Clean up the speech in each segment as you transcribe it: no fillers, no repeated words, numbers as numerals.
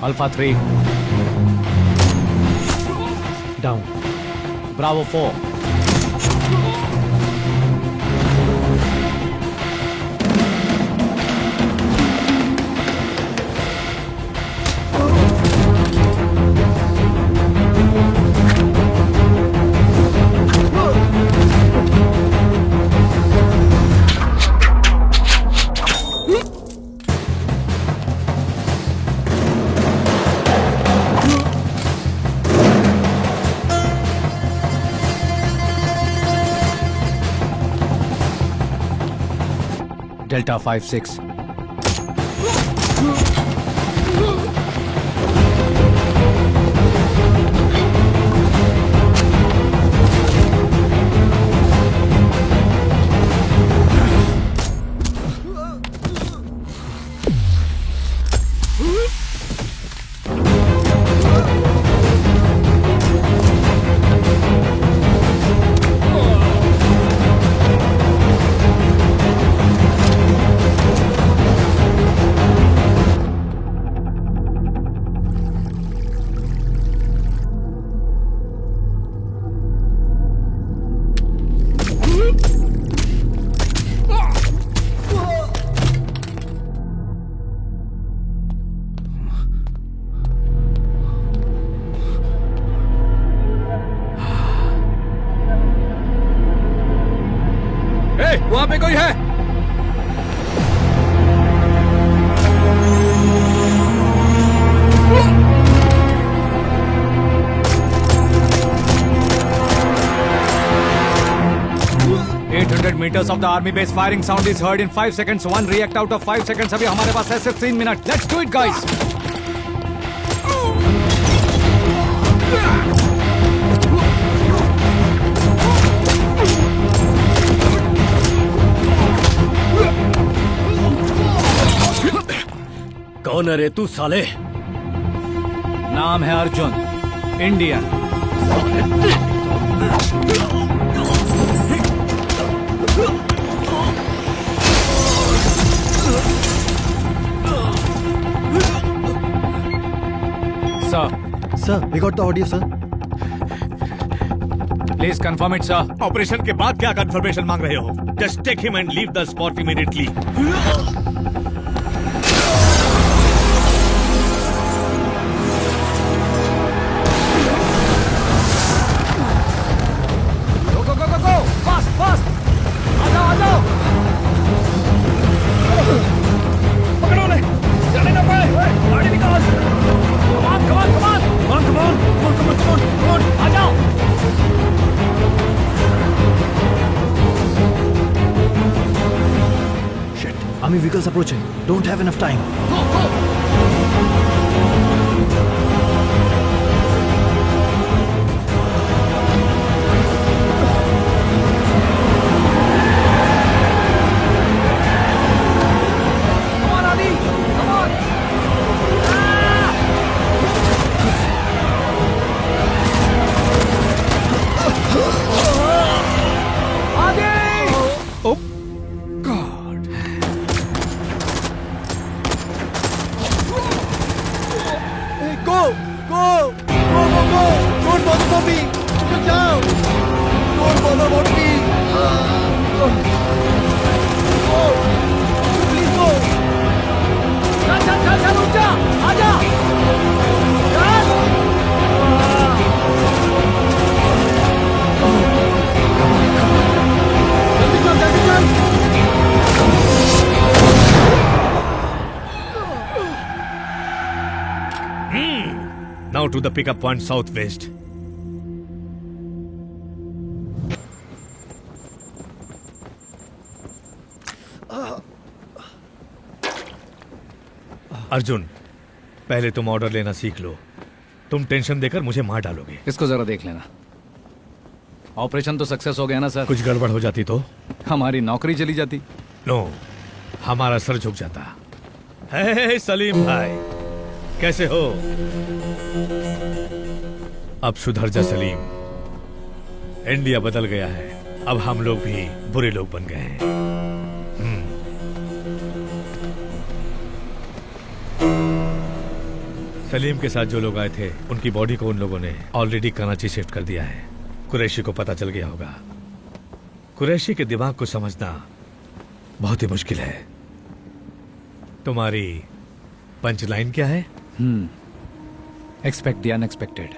Alpha 3 down. Bravo 4. Delta 5-6. वहां पे कोई है? meters of the army base firing sound is heard in 5 seconds. One react out of 5 seconds. अभी हमारे पास है 15 minutes. Let's do it, guys. कौन है रे तू साले? नाम है Arjun, Indian. Sir, we got the audio, sir. Please confirm it, sir. Operation के बाद क्या कंफर्मेशन मांग रहे हो? Just take him and leave the spot immediately. Army vehicles approaching. Don't have enough time. Come on, Adi. Come on. Adi! Oh God! Hey, go! Go! Go, go, go! Don't bother for me! Look down! Don't bother about me! Go! Please go! चल रुक जा, आजा। जल्दी चल! Now to the pickup point southwest. Arjun, पहले तुम order लेना सीख लो। तुम टेंशन देकर मुझे मार डालोगे। इसको जरा देख लेना। ऑपरेशन तो सक्सेस हो गया ना सर? कुछ गड़बड़ हो जाती तो? हमारी नौकरी चली जाती। नो, हमारा सर झुक जाता। हे सलीम भाई, कैसे हो? अब सुधर जा सलीम। इंडिया बदल गया है। अब हम लोग भी बुरे लोग बन गए हैं। सलीम के साथ जो लोग आए थे उनकी बॉडी को उन लोगों ने ऑलरेडी कराची शिफ्ट कर दिया है। कुरैशी को पता चल गया होगा। कुरैशी के दिमाग को समझना बहुत ही मुश्किल है। तुम्हारी पंच लाइन क्या है? Expect the unexpected.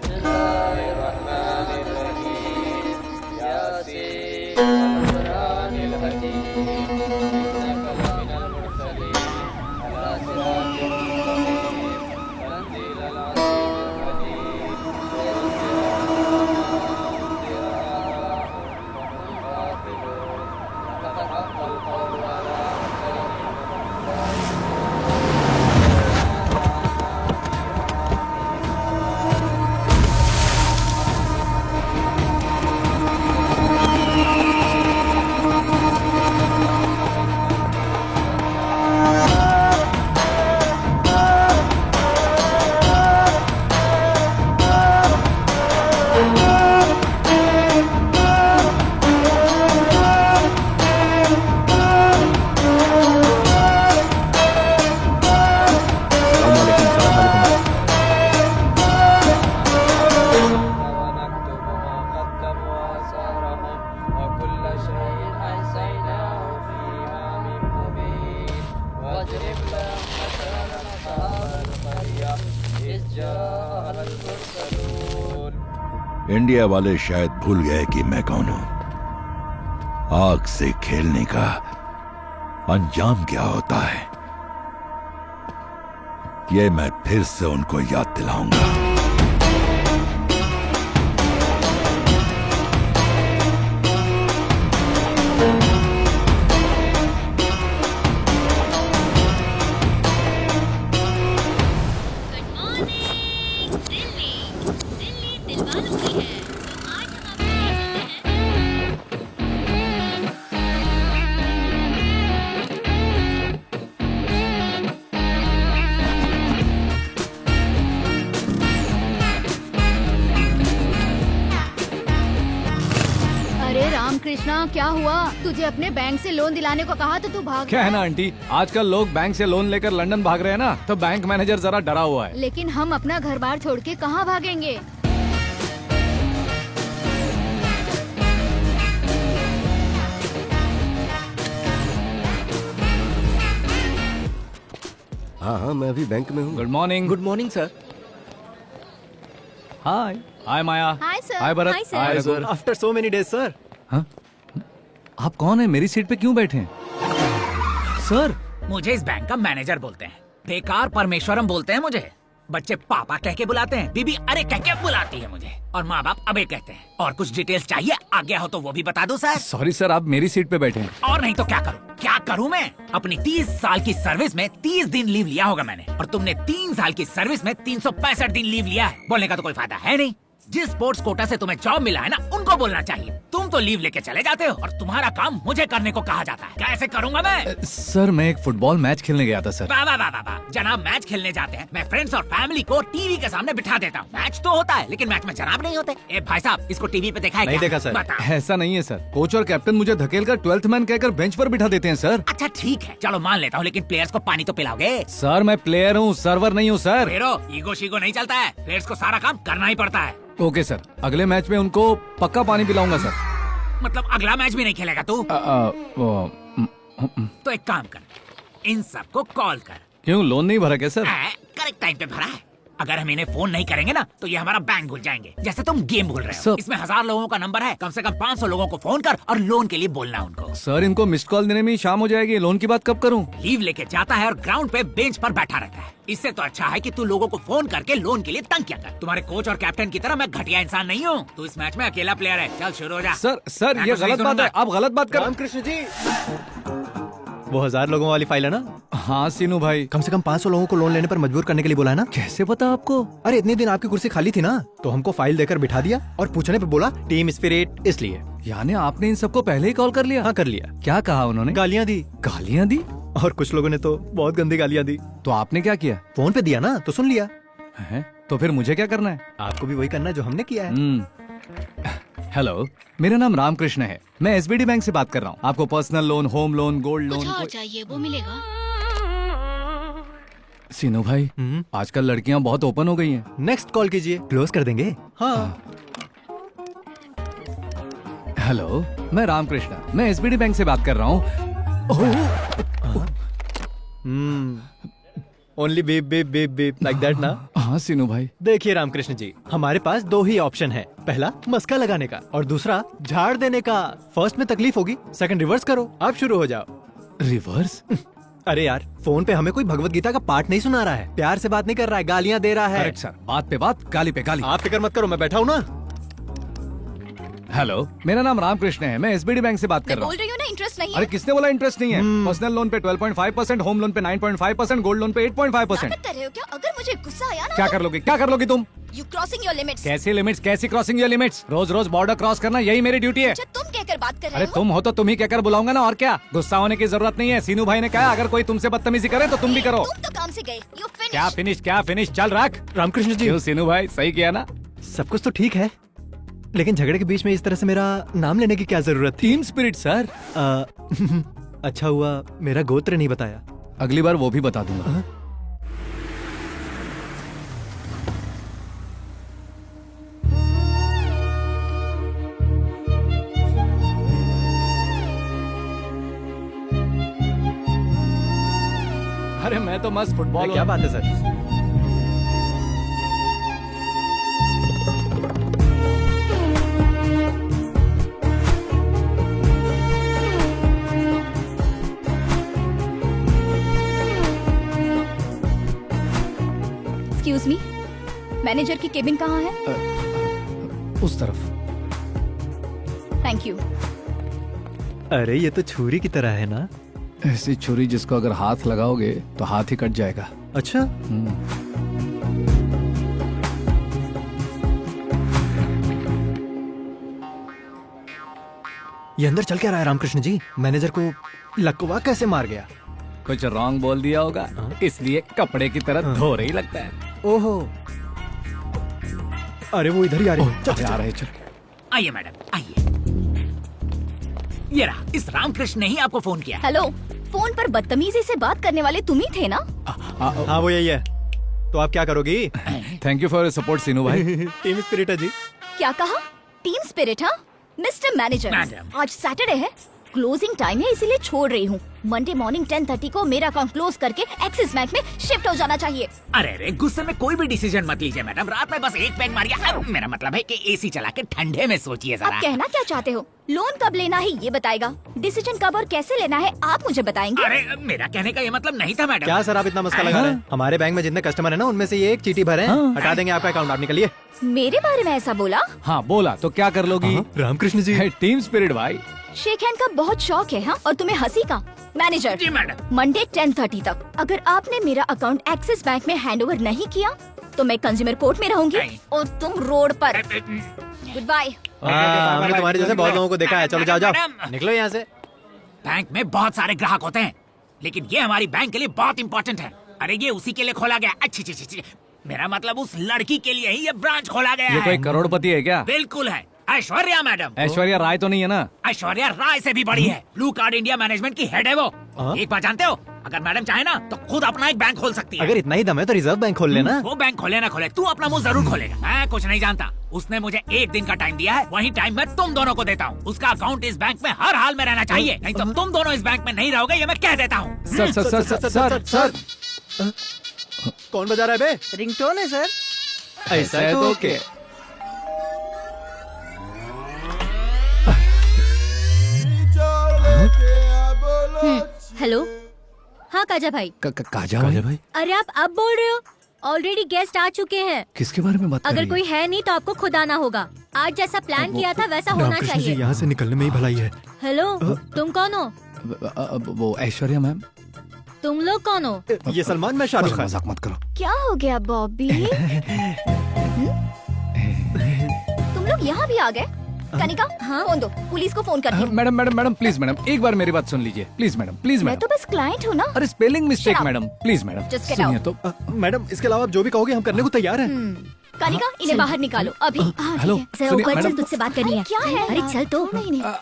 इंडिया वाले शायद भूल गए कि मैं कौन हूं। आग से खेलने का अंजाम क्या होता है, ये मैं फिर से उनको याद दिलाऊंगा। कृष्णा, क्या हुआ? तुझे अपने बैंक से लोन दिलाने को कहा तो तू भाग क्या है गया। ना आंटी, आजकल लोग बैंक से लोन लेकर लंदन भाग रहे हैं ना, तो बैंक मैनेजर जरा डरा हुआ है। लेकिन हम अपना घर बार छोड़ के कहाँ भागेंगे? हाँ हाँ, मैं अभी बैंक में हूँ। Good morning. Good morning sir. Hi hi Maya. Hi sir. Hi Bharat. Hi sir. Hi sir, Raghu. After so many days sir. हाँ? आप कौन है? मेरी सीट पे क्यों बैठे हैं? सर, मुझे इस बैंक का मैनेजर बोलते हैं। बेकार परमेश्वरम बोलते हैं मुझे। बच्चे पापा कह के बुलाते हैं, बीबी अरे कह के बुलाती है मुझे, और माँ बाप अबे कहते हैं। और कुछ डिटेल्स चाहिए? आज्ञा हो तो वो भी बता दो सर। सॉरी सर, आप मेरी सीट पे बैठे हैं। और नहीं तो क्या करूँ? क्या करूँ मैं? अपनी 30 साल की सर्विस में 30 दिन लीव लिया होगा मैंने, और तुमने 3 साल की सर्विस में 365 दिन लीव लिया है। बोलने का तो कोई फायदा है नहीं। जिस स्पोर्ट्स कोटा से तुम्हें जॉब मिला है ना, उनको बोलना चाहिए। तुम तो लीव लेके चले जाते हो और तुम्हारा काम मुझे करने को कहा जाता है। कैसे करूंगा मैं? सर, मैं एक फुटबॉल मैच खेलने गया था सर। वाह वाह वाह वाह वाह। जनाब मैच खेलने जाते हैं, मैं फ्रेंड्स और फैमिली को टीवी के सामने बिठा देता हूँ। मैच तो होता है लेकिन मैच में जनाब नहीं होते। ए भाई साहब, इसको टीवी पे देखा है नहीं क्या? देखा सर। बता। ऐसा नहीं है सर, कोच और कैप्टन मुझे धकेलकर 12th मैन कहकर बेंच पर बिठा देते हैं सर। अच्छा ठीक है, चलो मान लेता हूँ, लेकिन प्लेयर्स को पानी तो पिलाओगे? सर, मैं प्लेयर हूँ, सर्वर नहीं हूँ सर। फेरो ईगो शीगो नहीं चलता है, प्लेयर्स को सारा काम करना ही पड़ता है। ओके सर, अगले मैच में उनको पक्का पानी पिलाऊंगा सर। मतलब अगला मैच भी नहीं खेलेगा तू? तो एक काम कर, इन सबको कॉल कर। क्यों, लोन नहीं भरा क्या सर? करेक्ट टाइम पे भरा है। अगर हम इन्हें फोन नहीं करेंगे ना, तो ये हमारा बैंक भूल जाएंगे, जैसे तुम गेम भूल रहे हो। सर- इसमें 1000 लोगों का नंबर है, कम से कम 500 लोगों को फोन कर और लोन के लिए बोलना उनको। सर, इनको मिस्ड कॉल देने में ही शाम हो जाएगी, लोन की बात कब करूं? लीव लेके जाता है और ग्राउंड पे बेंच पर बैठा रहता है। इससे तो अच्छा है कि तू लोगों को फोन करके लोन के लिए तंग किया कर। तुम्हारे कोच और कैप्टन की तरह मैं घटिया इंसान नहीं हूँ। तू इस मैच में अकेला प्लेयर है। चल शुरू हो जा। सर, मैं ये कुछ नहीं गलत बात है, सुनूंगा। आप गलत बात कर। रामकृष्ण जी, वो 1000 लोगों वाली फाइल है ना? हाँ सीनू भाई। कम से कम 500 लोगों को लोन लेने पर मजबूर करने के लिए बोला है ना? कैसे पता आपको? अरे इतने दिन आपकी कुर्सी खाली थी ना, तो हमको फाइल देकर बिठा दिया और पूछने पे बोला टीम स्पिरिट, इसलिए। यानी आपने इन सबको पहले ही कॉल कर लिया? हाँ कर लिया। क्या कहा उन्होंने? गालियाँ दी, गालियाँ दी? और कुछ लोगों ने तो बहुत गंदी गालियाँ दी। तो आपने क्या किया? फोन पे दिया ना, तो सुन लिया। है? तो फिर मुझे क्या करना है? आपको भी वही करना है जो हमने किया है। हेलो, मेरा नाम रामकृष्ण है, मैं एसबीडी बैंक से बात कर रहा हूँ। आपको personal loan, home loan, gold कुछ लोन और चाहिए वो मिलेगा। सीनू भाई, आजकल लड़कियां बहुत ओपन हो गई हैं। नेक्स्ट कॉल कीजिए, क्लोज कर देंगे। हाँ। हेलो, मैं रामकृष्ण, मैं एसबीडी बैंक से बात कर रहा हूँ। Only beep beep beep beep like that ना। हाँ सीनू भाई। देखिए रामकृष्ण जी, हमारे पास दो ही ऑप्शन है। पहला मस्का लगाने का और दूसरा झाड़ देने का। फर्स्ट में तकलीफ होगी, सेकंड रिवर्स करो, आप शुरू हो जाओ। रिवर्स? अरे यार, फोन पे हमें कोई भगवत गीता का पाठ नहीं सुना रहा है, प्यार से बात नहीं कर रहा है, गालियां दे रहा है। करेक्ट सर, बात पे बात, गाली पे गाली। आप फिक्र मत करो, मैं बैठा हूँ ना। हेलो, मेरा नाम रामकृष्ण है, मैं एसबीडी बैंक से बात कर मैं रहा बोल हूँ। रही हूँ ना, इंटरेस्ट नहीं है। अरे किसने बोला इंटरेस्ट नहीं है? पर्सनल लोन पे 12.5%, होम लोन पे 9.5%, गोल्ड लोन पे 8.5%। नाटक कर रहे हो क्या? अगर मुझे गुस्सा आया ना, क्या कर लोगी, क्या कर लोगी तुम? You crossing your limits. कैसी लिमिट्स, कैसी क्रॉसिंग योर लिमिट्स? रोज रोज बॉर्डर क्रॉस करना यही मेरी ड्यूटी है। अच्छा, तुम कहकर बात कर रहे अरे हो? तुम हो तो तुम ही कहकर बुलाऊंगा ना, और क्या। गुस्सा होने की जरूरत नहीं है। सीनू भाई ने कहा अगर कोई तुमसे बदतमीजी करे तो तुम भी करो। तुम तो काम से गए। यू क्या फिनिश, क्या फिनिश, चल रख। रामकृष्ण जी, क्यों सीनू भाई, सही किया ना? सब कुछ तो ठीक है, लेकिन झगड़े के बीच में इस तरह से मेरा नाम लेने की क्या जरूरत थी? Team spirit sir. अच्छा हुआ मेरा गोत्र नहीं बताया। अगली बार वो भी बता दूंगा। अरे मैं तो मस्त फुटबॉल। क्या बात है सर। एक्सक्यूज मी, मैनेजर की केबिन कहाँ है? उस तरफ। Thank you. अरे ये तो छुरी की तरह है ना। ऐसी छुरी जिसको अगर हाथ लगाओगे तो हाथ ही कट जाएगा। अच्छा, ये अंदर चल क्या रहा है रामकृष्ण जी? मैनेजर को लकवा कैसे मार गया? कुछ रॉन्ग बोल दिया होगा, इसलिए कपड़े की तरह धो रही लगता है। ओहो, अरे वो इधर ही आ रहे हैं। चल आ रहे, चल। आइए मैडम, आइए। ये रहा, इस रामकृष्ण ने ही आपको फोन किया। हेलो, फोन पर बदतमीजी से बात करने वाले तुम ही थे ना? हाँ वो यही है। तो आप क्या करोगी? Thank you for your support Seenu भाई। टीम स्पिरिट है जी। क्या कहा? Team spirit? हाँ मिस्टर मैनेजर, मैडम। आज सैटरडे है, क्लोजिंग टाइम है, इसीलिए छोड़ रही हूँ। मंडे मॉर्निंग 10:30 को मेरा अकाउंट क्लोज करके एक्सिस बैंक में शिफ्ट हो जाना चाहिए। अरे गुस्से में कोई भी डिसीजन मत लीजिए मैडम, रात में बस एक पैग मारिए। मेरा मतलब है कि एसी चला के ठंडे में सोचिए जरा। आप कहना क्या चाहते हो? लोन कब लेना है ये बताएगा, डिसीजन कब और कैसे लेना है आप मुझे बताएंगे। अरे मेरा कहने का ये मतलब नहीं था मैडम। क्या सर आप इतना मस्का लगा रहे हैं? हमारे बैंक में जितने कस्टमर है ना, उनमें से ये एक चीटी भरे हैं। हटा देंगे आपका अकाउंट, आप निकलिए। मेरे बारे में ऐसा बोला? हाँ बोला, तो क्या कर लोगी? रामकृष्ण जी, टीम स्पिरिट भाई। शेक हैंड का बहुत शौक है हाँ, और तुम्हें हंसी का। मैनेजर जी मैडम। मंडे 10:30 तक अगर आपने मेरा अकाउंट एक्सिस बैंक में हैंडओवर नहीं किया तो मैं कंज्यूमर कोर्ट में रहूंगी नहीं। और तुम रोड पर। Goodbye. हमने तुम्हारे जैसे बहुत लोगों को देखा है। चलो जाओ जाओ, मैडम। निकलो यहाँ से। बैंक में बहुत सारे ग्राहक होते हैं, लेकिन ये हमारी बैंक के लिए बहुत इंपॉर्टेंट है। अरे ये उसी के लिए खोला गया। अच्छी अच्छी अच्छी, मेरा मतलब उस लड़की के लिए ही ये ब्रांच खोला गया ये है। कोई करोड़पति है क्या? बिल्कुल है, ऐश्वर्या मैडम। ऐश्वर्या राय तो नहीं है ना? ऐश्वर्या राय से भी बड़ी है, ब्लू कार्ड इंडिया मैनेजमेंट की हेड है वो। एक बात जानते हो, अगर मैडम चाहे ना तो खुद अपना एक बैंक खोल सकती है। अगर इतना ही दम है तो रिजर्व बैंक खोल लेना। वो बैंक खोले ना खोले, तू अपना मुंह जरूर खोलेगा। मैं कुछ नहीं जानता, उसने मुझे एक दिन का टाइम दिया है, वही टाइम मैं तुम दोनों को देता हूँ। उसका अकाउंट इस बैंक में हर हाल में रहना चाहिए, नहीं तो तुम दोनों इस बैंक में नहीं रहोगे, ये मैं कह देता हूँ। Sir sir sir sir sir sir कौन बजा रहा है बे? रिंगटोन है सर। ऐसा है तो ओके। हेलो, हाँ काजा भाई। काजा भाई? अरे आप अब बोल रहे हो? ऑलरेडी गेस्ट आ चुके हैं। किसके बारे में बात कर अगर रही कोई है नहीं तो आपको खुद आना होगा। आज जैसा प्लान किया था वैसा होना रामकृष्ण जी, चाहिए। यहाँ से निकलने में ही भलाई है। हेलो, तुम कौन हो? वो ऐश्वर्या मैम। तुम लोग कौन हो? ये सलमान, मैं शाहरुख खान। मजाक मत करो। क्या हो गया बॉबी? तुम लोग यहाँ भी आ गए? कनिका, फोन दो, पुलिस को फोन करती हूँ। Madam madam madam please madam, एक बार मेरी बात सुन लीजिए प्लीज मैडम, प्लीज मैं मैडम। तो बस क्लाइंट हूँ ना। अरे spelling mistake Shut up. Madam, please madam Just get सुनिए out. तो। मैडम इसके अलावा आप जो भी कहोगे हम करने को तैयार हैं। कालिका इन्हें बाहर निकालो अभी। हाँ, हेलो, ठीक है। जरा सुनिए, ऊपर चल, मैडम। तुझसे बात करनी है। क्या है? अरे चल तो।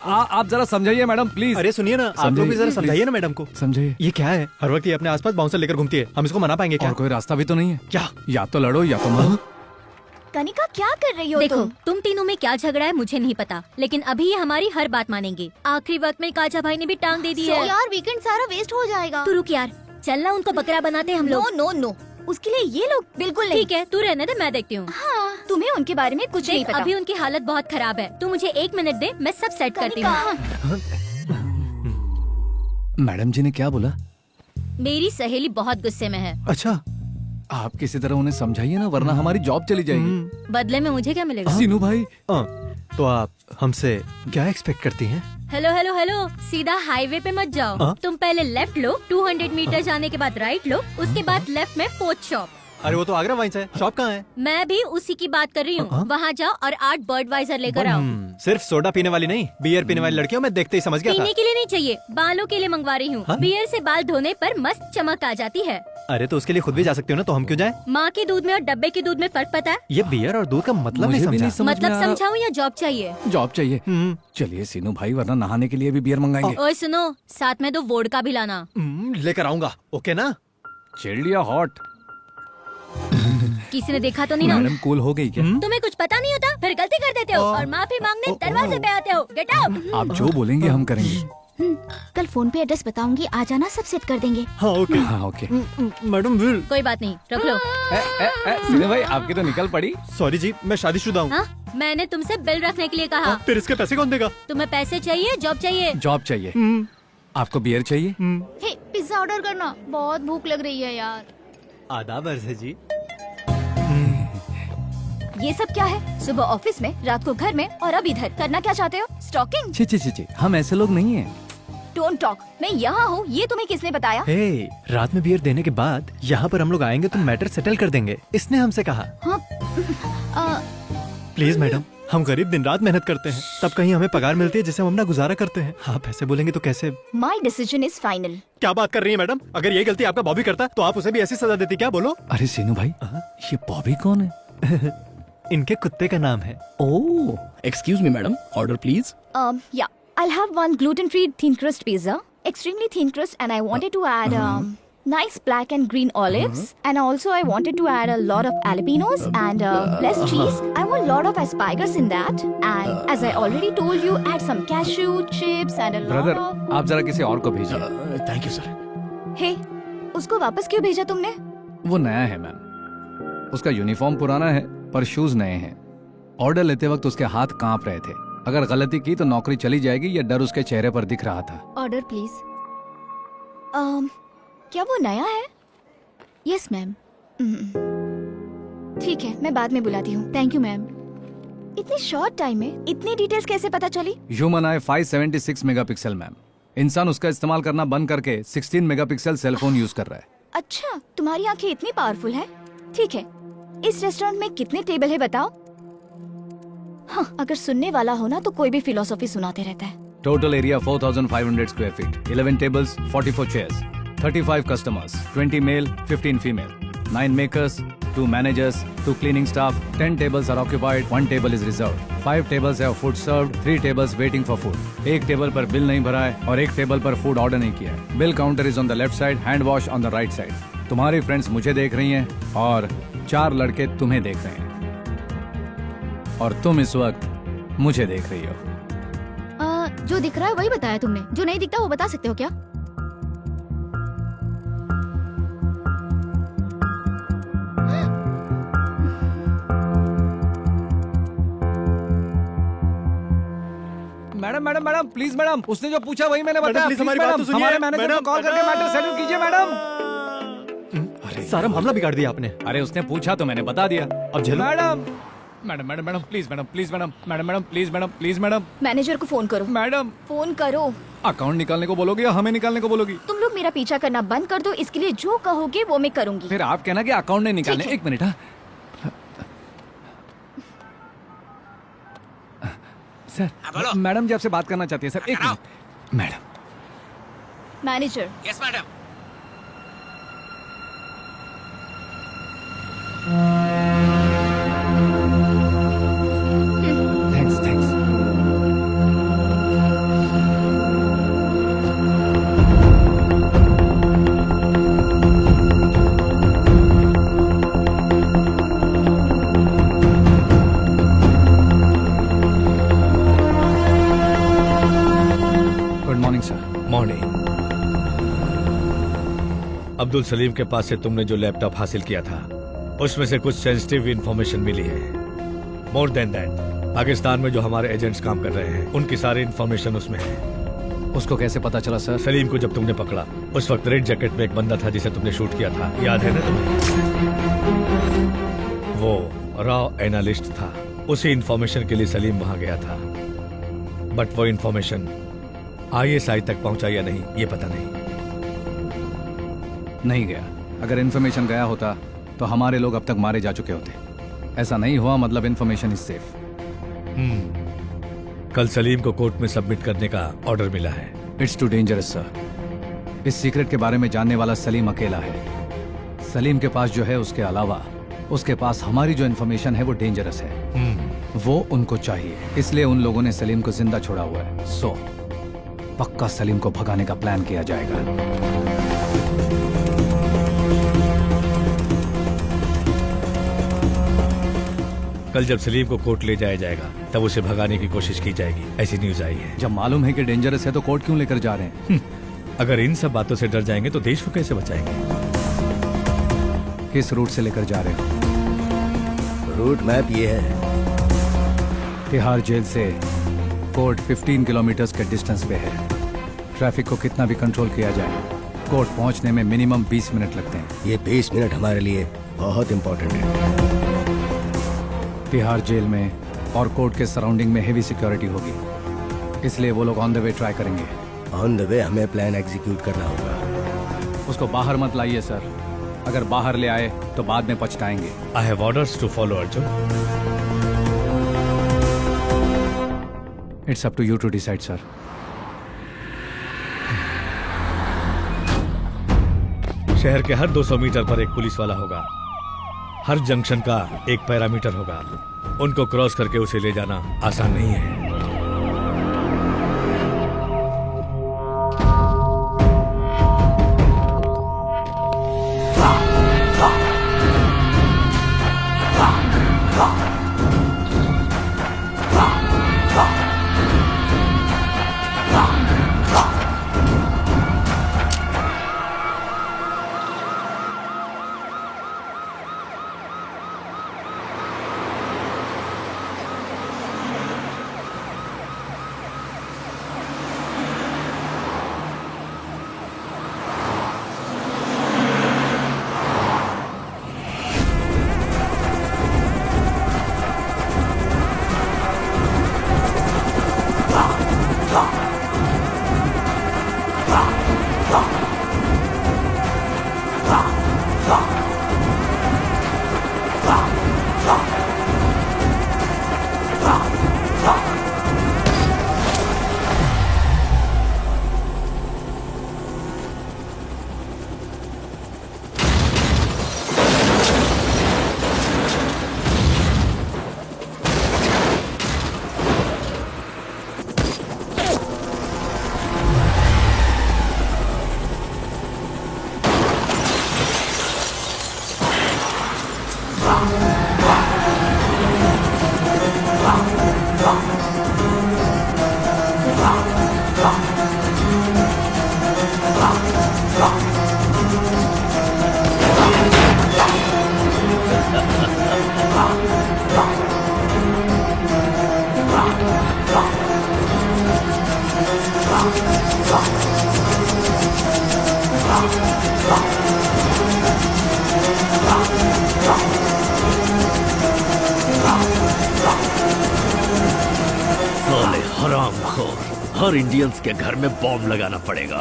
आप जरा समझाइए मैडम प्लीज। अरे सुनिए ना, आप लोग भी जरा समझाइए, समझाइए ना मैडम को। समझाइए। ये क्या है? हर वक्त ये अपने आसपास बाउंसर लेकर घूमती है, हम इसको मना पाएंगे क्या? और कोई रास्ता भी तो नहीं है क्या? या तो लड़ो या तो मरो। कनिका क्या कर रही हो देखो तुम? तुम तीनों में क्या झगड़ा है मुझे नहीं पता, लेकिन अभी ये हमारी हर बात मानेंगे। आखिरी वक्त में काजा भाई ने भी टांग दे दी है। यार वीकेंड सारा वेस्ट हो जाएगा। तू रुक यार, चलना उनको बकरा बनाते हम नो लोग। नो नो, उसके लिए ये लोग बिल्कुल नहीं। ठीक है, तू रहने दे, मैं देखती हूँ। हाँ, तुम्हें उनके बारे में कुछ नहीं देख पता। अभी उनकी हालत बहुत खराब है, तू मुझे 1 मिनट दे, मैं सब सेट करती हूँ। कनिका, मैडम जी ने क्या बोला? मेरी सहेली बहुत गुस्से में है। अच्छा। आप किसी तरह उन्हें समझाइए ना, वरना हमारी जॉब चली जाएगी। बदले में मुझे क्या मिलेगा? सीनू भाई, तो आप हमसे क्या एक्सपेक्ट करती हैं? हेलो हेलो हेलो, सीधा हाईवे पे मत जाओ। हाँ? तुम पहले लेफ्ट लो, 200 मीटर जाने के बाद राइट लो, उसके बाद लेफ्ट में 4th शॉप। अरे वो तो आगरा वाइन्स है, शॉप कहाँ है? मैं भी उसी की बात कर रही हाँ? हूँ। वहाँ जाओ और 8 बर्डवाइजर लेकर आओ। सिर्फ सोडा पीने वाली नहीं, बियर पीने वाली लड़कियों मैं देखते ही समझ गया था। पीने के लिए नहीं चाहिए, बालों के लिए मंगवा रही हूँ। हाँ? बियर से बाल धोने पर मस्त चमक आ जाती है। अरे तो उसके लिए खुद भी जा सकते हो ना, तो हम क्यों जाएं? माँ के दूध में और डब्बे के दूध में फर्क पता है? ये बियर और दूध का मतलब मुझे नहीं भी समझा। नहीं समझ में मतलब आ रहा। समझाऊँ या जॉब चाहिए? जॉब चाहिए। चलिए सीनू भाई, वरना नहाने के लिए भी बियर मंगाएंगे। ओए सुनो, साथ में 2 वोडका भी लाना। लेकर आऊंगा, ओके ना? चिल्ड या हॉट? किसी ने देखा तो नहीं ना? मैडम कूल हो गई क्या? तुम्हें कुछ पता नहीं होता, फिर गलती कर देते हो और माफी मांगने दरवाजे पे आते हो। Get out. आप जो बोलेंगे हम करेंगे। कल फोन पे एड्रेस बताऊंगी, आ जाना, सब सेट कर देंगे। हाँ ओके। हाँ ओके। Madam will. कोई बात नहीं, रख लो। सीनू भाई, आपकी तो निकल पड़ी। सॉरी जी, मैं शादीशुदा हूँ। हाँ, मैंने तुमसे बिल रखने के लिए कहा। फिर इसके पैसे कौन देगा? तुम्हें पैसे चाहिए, जॉब चाहिए? जॉब चाहिए। आपको बियर चाहिए? हे, पिज्जा ऑर्डर करना, बहुत भूख लग रही है यार। आदाब अर्ज है जी। ये सब क्या है? सुबह ऑफिस में, रात को घर में और अब इधर। करना क्या चाहते हो? स्टॉकिंग? छी छी छी छी, हम ऐसे लोग नहीं हैं। Don't talk. मैं यहाँ हूँ, ये तुम्हें किसने बताया? हे, रात में बियर देने के बाद यहाँ पर हम लोग आएंगे तो मैटर सेटल कर देंगे, इसने हमसे कहा। हाँ, प्लीज मैडम, हम गरीब दिन रात मेहनत करते हैं, तब कहीं हमें पगार मिलती है जिससे हम अपना गुजारा करते हैं। आप ऐसे बोलेंगे तो कैसे? My decision is final. क्या बात कर रही है मैडम? अगर ये गलती आपका बॉबी करता तो आप उसे भी ऐसी सजा देती क्या? बोलो। अरे सीनू भाई, ये बॉबी कौन है? इनके कुत्ते का नाम है। Oh, excuse me, madam. Order, please. Yeah, I'll have one gluten-free thin crust pizza, extremely thin crust, and I wanted to add nice black and green olives, and also I wanted to add a lot of jalapenos and less cheese. I want a lot of asparagus in that, and as I already told you, add some cashew chips and a lot brother, of. आप जरा किसी और को भेजिए। Thank you, sir. Hey, उसको वापस क्यों भेजा तुमने? वो नया है मैम, उसका यूनिफॉर्म पुराना है पर शूज नए हैं। ऑर्डर लेते वक्त उसके हाथ कांप रहे थे। अगर गलती की तो नौकरी चली जाएगी, ये डर उसके चेहरे पर दिख रहा था। Order please. क्या वो नया है? Yes ma'am. ठीक है, मैं बाद में बुलाती हूँ। Thank you ma'am. इतनी शॉर्ट टाइम में इतनी डिटेल्स कैसे पता चली? ह्यूमन आई 576 मेगापिक्सल मैम। इंसान उसका इस्तेमाल करना बंद करके 16 मेगापिक्सल सेलफोन यूज कर रहा है। अच्छा, तुम्हारी आंखें इतनी पावरफुल हैं? ठीक है, इस रेस्टोरेंट में कितने टेबल है बताओ? हाँ, अगर सुनने वाला हो ना तो कोई भी फिलोसॉफी सुनाते रहता है। Total area 4500 square feet, 11 tables, 44 chairs, 35 customers, 20 male, 15 female, 9 makers, 2 managers, 2 cleaning staff, 10 tables are occupied, 1 table is reserved, 5 tables have food served, 3 tables waiting for food. एक टेबल पर बिल नहीं भरा है और एक टेबल पर फूड ऑर्डर नहीं किया है। Bill counter is on the left side, hand wash on the right side. तुम्हारी फ्रेंड्स मुझे देख रही हैं और 4 लड़के तुम्हें देख रहे हैं और तुम इस वक्त मुझे देख रही हो। जो दिख रहा है वही बताया तुमने, जो नहीं दिखता वो बता सकते हो क्या? Madam madam madam please madam, उसने जो पूछा वही मैंने मैडम, बताया। प्लीज प्लीज हमारी बात मैडम, तो सुनिए। हमारे मैनेजर को मैडम, कॉल करके मैडम। मैटर सेटल कीजिए मैडम। सारा मामला बिगाड़ दिया आपने। अरे उसने पूछा तो मैंने बता दिया। अब झेलो। Madam madam madam madam please madam, please madam, madam madam please madam, please madam, manager को फोन करो। मैडम। फोन करो। अकाउंट निकालने को बोलोगी या हमें निकालने को बोलोगी? तुम लोग मेरा पीछा करना बंद कर दो, इसके लिए जो कहोगे वो मैं करूंगी। फिर आप कहना कि अकाउंट नहीं निकालने। ठीक है। एक मिनट। हाँ सर, बोलो। मैडम जी आपसे बात करना चाहती है सर। एक minute madam. Manager, yes madam. Morning sir. Morning. Abdul Salim के पास से तुमने जो लैपटॉप हासिल किया था उसमें से कुछ सेंसिटिव इंफॉर्मेशन मिली है। मोर देन दैट, पाकिस्तान में जो हमारे एजेंट्स काम कर रहे हैं उनकी सारी इंफॉर्मेशन उसमें है। उसको कैसे पता चला सर? सलीम को जब तुमने पकड़ा उस वक्त रेड जैकेट में एक बंदा था जिसे तुमने शूट किया था, याद है ना तुम्हें? वो रॉ एनालिस्ट था। उसी इंफॉर्मेशन के लिए सलीम वहां गया था, बट वो इंफॉर्मेशन ISI तक पहुंचा या नहीं ये पता नहीं। नहीं गया। अगर इन्फॉर्मेशन गया होता तो हमारे लोग अब तक मारे जा चुके होते। ऐसा नहीं हुआ, मतलब इन्फॉर्मेशन इज सेफ। कल सलीम को कोर्ट में सबमिट करने का ऑर्डर मिला है। It's too dangerous sir. इस सीक्रेट के बारे में जानने वाला सलीम अकेला है। सलीम के पास जो है उसके अलावा उसके पास हमारी जो इन्फॉर्मेशन है वो डेंजरस है। वो उनको चाहिए, इसलिए उन लोगों ने सलीम को जिंदा छोड़ा हुआ है। सो पक्का सलीम को भगाने का प्लान किया जाएगा। कल जब सलीम को कोर्ट ले जाया जाएगा तब उसे भगाने की कोशिश की जाएगी, ऐसी न्यूज आई है। जब मालूम है कि डेंजरस है तो कोर्ट क्यों लेकर जा रहे हैं? अगर इन सब बातों से डर जाएंगे तो देश को कैसे बचाएंगे? किस रूट से लेकर जा रहे हो? रूट मैप ये है। तिहाड़ जेल से कोर्ट 15 किलोमीटर के डिस्टेंस पे है। ट्रैफिक को कितना भी कंट्रोल किया जाए, कोर्ट पहुंचने में मिनिमम 20 मिनट लगते हैं। ये 20 मिनट हमारे लिए बहुत इंपॉर्टेंट है। तिहाड़ जेल में और कोर्ट के सराउंडिंग में हेवी सिक्योरिटी होगी, इसलिए वो लोग ऑन द वे ट्राई करेंगे। ऑन द वे हमें प्लान एग्जीक्यूट करना होगा। उसको बाहर मत लाइए सर। अगर बाहर ले आए तो बाद में पछताएंगे। I have orders to follow Arjun. It's up to you to decide sir. शहर के हर 200 मीटर पर एक पुलिस वाला होगा। हर जंक्शन का एक पैरामीटर होगा। उनको क्रॉस करके उसे ले जाना आसान नहीं है। साले हरामखोर, हर इंडियंस के घर में बॉम्ब लगाना पड़ेगा।